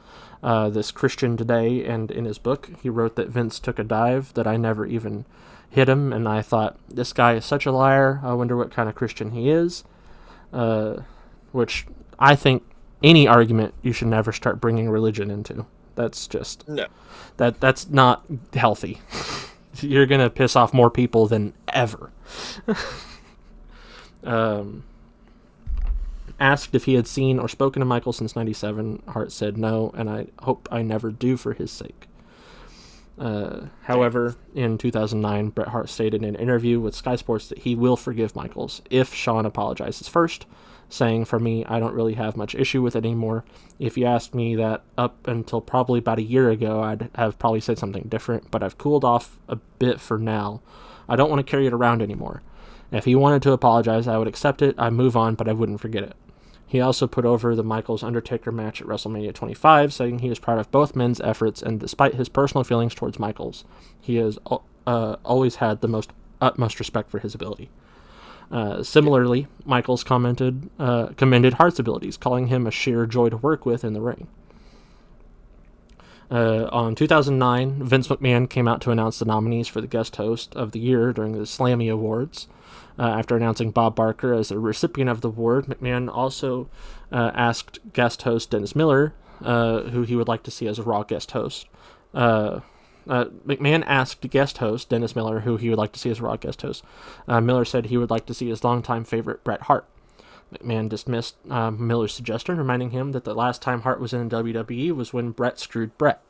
this Christian today, and in his book, he wrote that Vince took a dive, that I never even hit him, and I thought, this guy is such a liar, I wonder what kind of Christian he is, which I think any argument you should never start bringing religion into. That's just... No. That's not healthy. You're going to piss off more people than ever. Asked if he had seen or spoken to Michael since '97, Hart said no, and I hope I never do for his sake. However, in 2009, Bret Hart stated in an interview with Sky Sports that he will forgive Michaels if Shawn apologizes first, saying, for me, I don't really have much issue with it anymore. If you asked me that up until probably about a year ago, I'd have probably said something different, but I've cooled off a bit for now. I don't want to carry it around anymore. If he wanted to apologize, I would accept it, I'd move on, but I wouldn't forget it. He also put over the Michaels-Undertaker match at WrestleMania 25, saying he was proud of both men's efforts, and despite his personal feelings towards Michaels, he has always had the utmost respect for his ability. Similarly, Michaels commended Hart's abilities, calling him a sheer joy to work with in the ring. On 2009, Vince McMahon came out to announce the nominees for the guest host of the year during the Slammy Awards. After announcing Bob Barker as the recipient of the award, McMahon also asked guest host Dennis Miller who he would like to see as a Raw guest host. McMahon asked guest host Dennis Miller who he would like to see as a Raw guest host. Miller said he would like to see his longtime favorite Bret Hart. McMahon dismissed Miller's suggestion, reminding him that the last time Hart was in WWE was when Bret screwed Bret,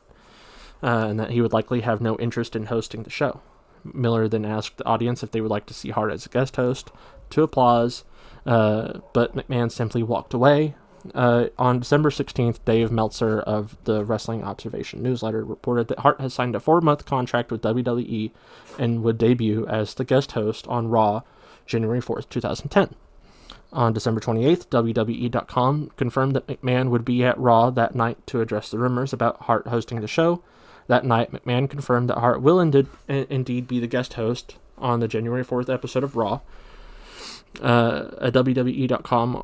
and that he would likely have no interest in hosting the show. Miller then asked the audience if they would like to see Hart as a guest host, to applause, but McMahon simply walked away. On December 16th, Dave Meltzer of the Wrestling Observation newsletter reported that Hart has signed a 4-month contract with WWE and would debut as the guest host on Raw January 4th, 2010. On December 28th, WWE.com confirmed that McMahon would be at Raw that night to address the rumors about Hart hosting the show. That night, McMahon confirmed that Hart will indeed be the guest host on the January 4th episode of Raw. A WWE.com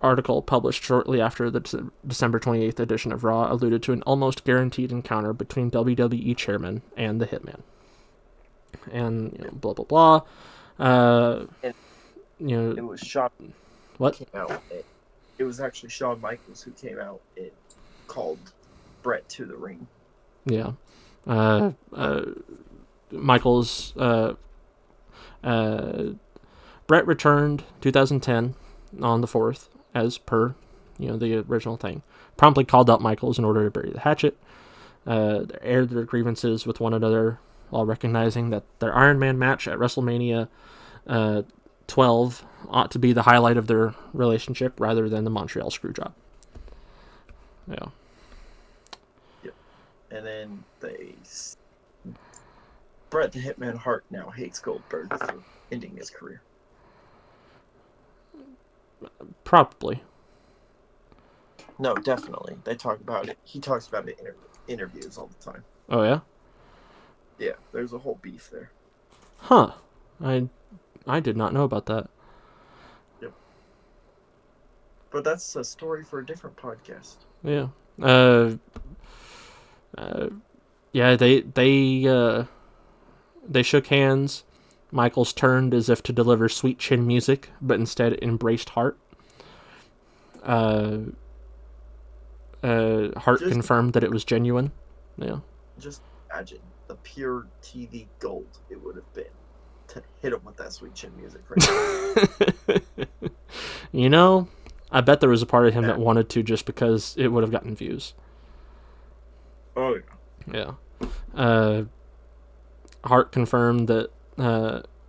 article published shortly after the December 28th edition of Raw alluded to an almost guaranteed encounter between WWE chairman and the Hitman. And, blah, blah, blah. It was shocking. What? It it was actually Shawn Michaels who came out and called Brett to the ring. Yeah. Michaels, Brett returned 2010 on the 4th, as per, the original thing. Promptly called out Michaels in order to bury the hatchet. Aired their grievances with one another while recognizing that their Iron Man match at WrestleMania 12 ought to be the highlight of their relationship rather than the Montreal Screwjob. Yeah. Yep. And then Bret the Hitman Hart now hates Goldberg for ending his career. Probably. No, definitely. They talk about it. He talks about it in interviews all the time. Oh, yeah? Yeah, there's a whole beef there. Huh. I did not know about that. Yep. But that's a story for a different podcast. Yeah. Yeah, they shook hands. Michaels turned as if to deliver sweet chin music, but instead embraced Hart. Hart confirmed that it was genuine. Yeah. Just imagine the pure TV gold it would have been to hit him with that sweet chin music right now. I bet there was a part of him that wanted to just because it would have gotten views. Oh, yeah. Yeah. Hart confirmed that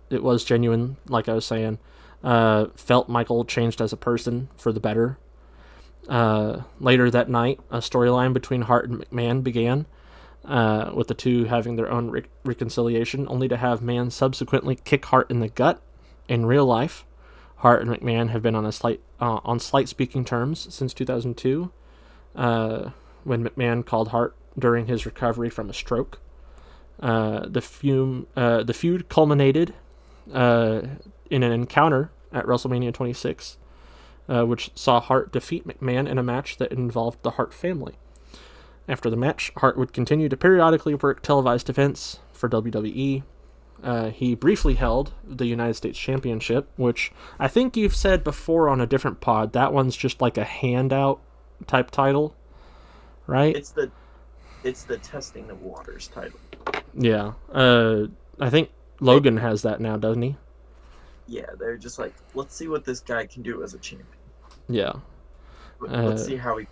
it was genuine, like I was saying. Felt Michael changed as a person for the better. Later that night, a storyline between Hart and McMahon began, with the two having their own reconciliation, only to have Mann subsequently kick Hart in the gut. In real life, Hart and McMahon have been on slight speaking terms since 2002, when McMahon called Hart during his recovery from a stroke. The feud culminated in an encounter at WrestleMania 26, which saw Hart defeat McMahon in a match that involved the Hart family. After the match, Hart would continue to periodically work televised events for WWE. He briefly held the United States Championship, which I think you've said before on a different pod. That one's just like a handout type title, right? It's the testing the waters title. Yeah. I think Logan has that now, doesn't he? Yeah, they're just like, let's see what this guy can do as a champion. Yeah. Let's see how he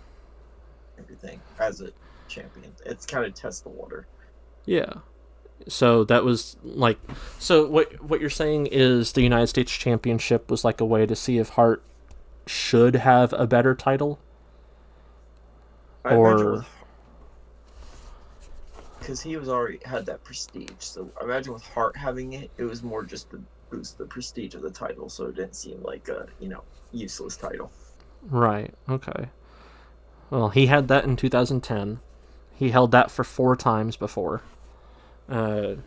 everything as a champion. It's kind of test the water. Yeah. So that was like, so what you're saying is the United States Championship was like a way to see if Hart should have a better title, or because he was already had that prestige. So I imagine with Hart having it, it was more just to boost the prestige of the title, so it didn't seem like a useless title. Right. Okay. Well, he had that in 2010. He held that for 4 times before. And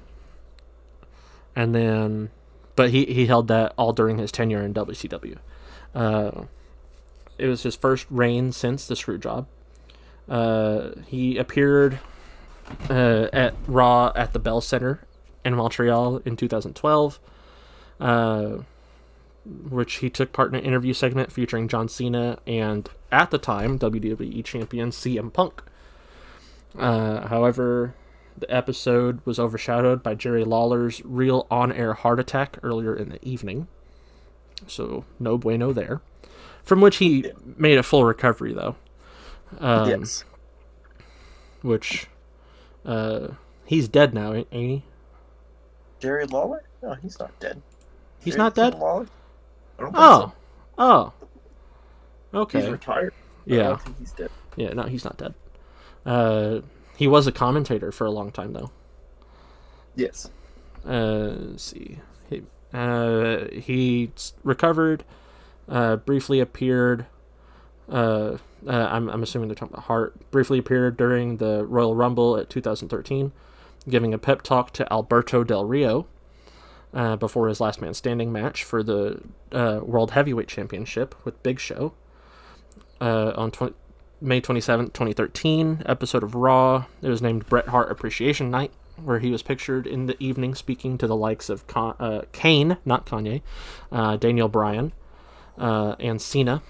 then, but he held that all during his tenure in WCW. It was his first reign since the Screwjob. He appeared at Raw at the Bell Center in Montreal in 2012, which he took part in an interview segment featuring John Cena and, at the time, WWE Champion CM Punk. However, the episode was overshadowed by Jerry Lawler's real on-air heart attack earlier in the evening. So, no bueno there. From which he made a full recovery, though. Yes. Which, he's dead now, ain't he? Jerry Lawler? No, he's not dead. He's not dead? Lawler? I don't think so. Oh. Okay. He's retired. Yeah. I don't think he's dead. Yeah, no, he's not dead. He was a commentator for a long time, though. Yes. Let's see. He recovered, briefly appeared, I'm assuming they're talking about Hart, briefly appeared during the Royal Rumble at 2013, giving a pep talk to Alberto Del Rio, before his last man standing match for the World Heavyweight Championship with Big Show. On May 27th, 2013, episode of Raw. It was named Bret Hart Appreciation Night, where he was pictured in the evening speaking to the likes of Kane, not Kanye, Daniel Bryan, and Cena.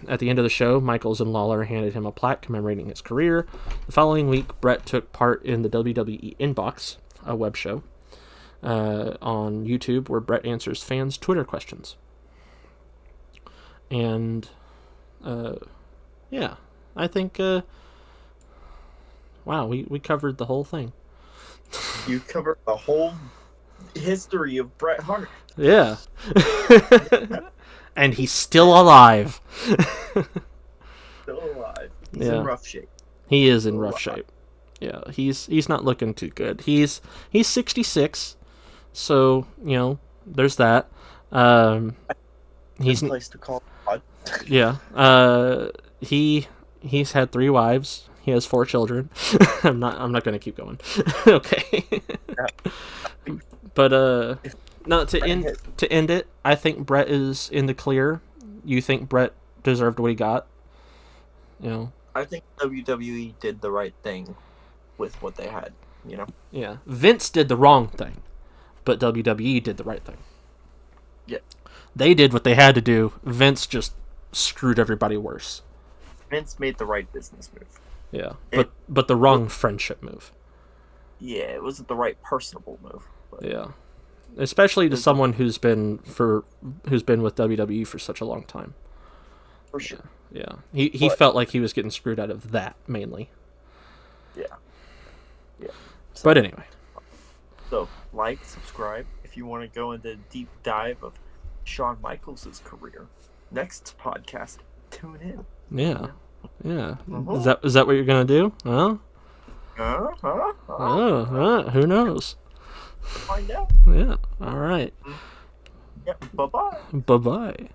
At the end of the show, Michaels and Lawler handed him a plaque commemorating his career. The following week, Brett took part in the WWE Inbox, a web show, on YouTube where Brett answers fans' Twitter questions. And, yeah, I think, wow, we covered the whole thing. You covered the whole history of Bret Hart. Yeah. And he's still alive. Still alive. He's Yeah. in rough shape. He is in rough shape. Yeah, he's not looking too good. He's 66, so there's that. He's Good place to call God. yeah. He's had 3 wives. He has 4 children. I'm not gonna keep going. Okay. But no, to end it, I think Brett is in the clear. You think Brett deserved what he got? I think WWE did the right thing with what they had, Yeah. Vince did the wrong thing, but WWE did the right thing. Yeah. They did what they had to do. Vince just screwed everybody worse. Vince made the right business move. Yeah. But the wrong friendship move. Yeah, it wasn't the right personable move. But Yeah. Especially to someone who's been with WWE for such a long time. for sure. Yeah. He felt like he was getting screwed out of that mainly. Yeah. Yeah. So, But anyway. So, subscribe if you want to go into a deep dive of Shawn Michaels' career. Next podcast, tune in. Yeah. Yeah. Uh-huh. Is that what you're gonna do? Huh? Uh-huh. Who knows? Find out. Yeah. All right. Yeah. Bye-bye. Bye-bye.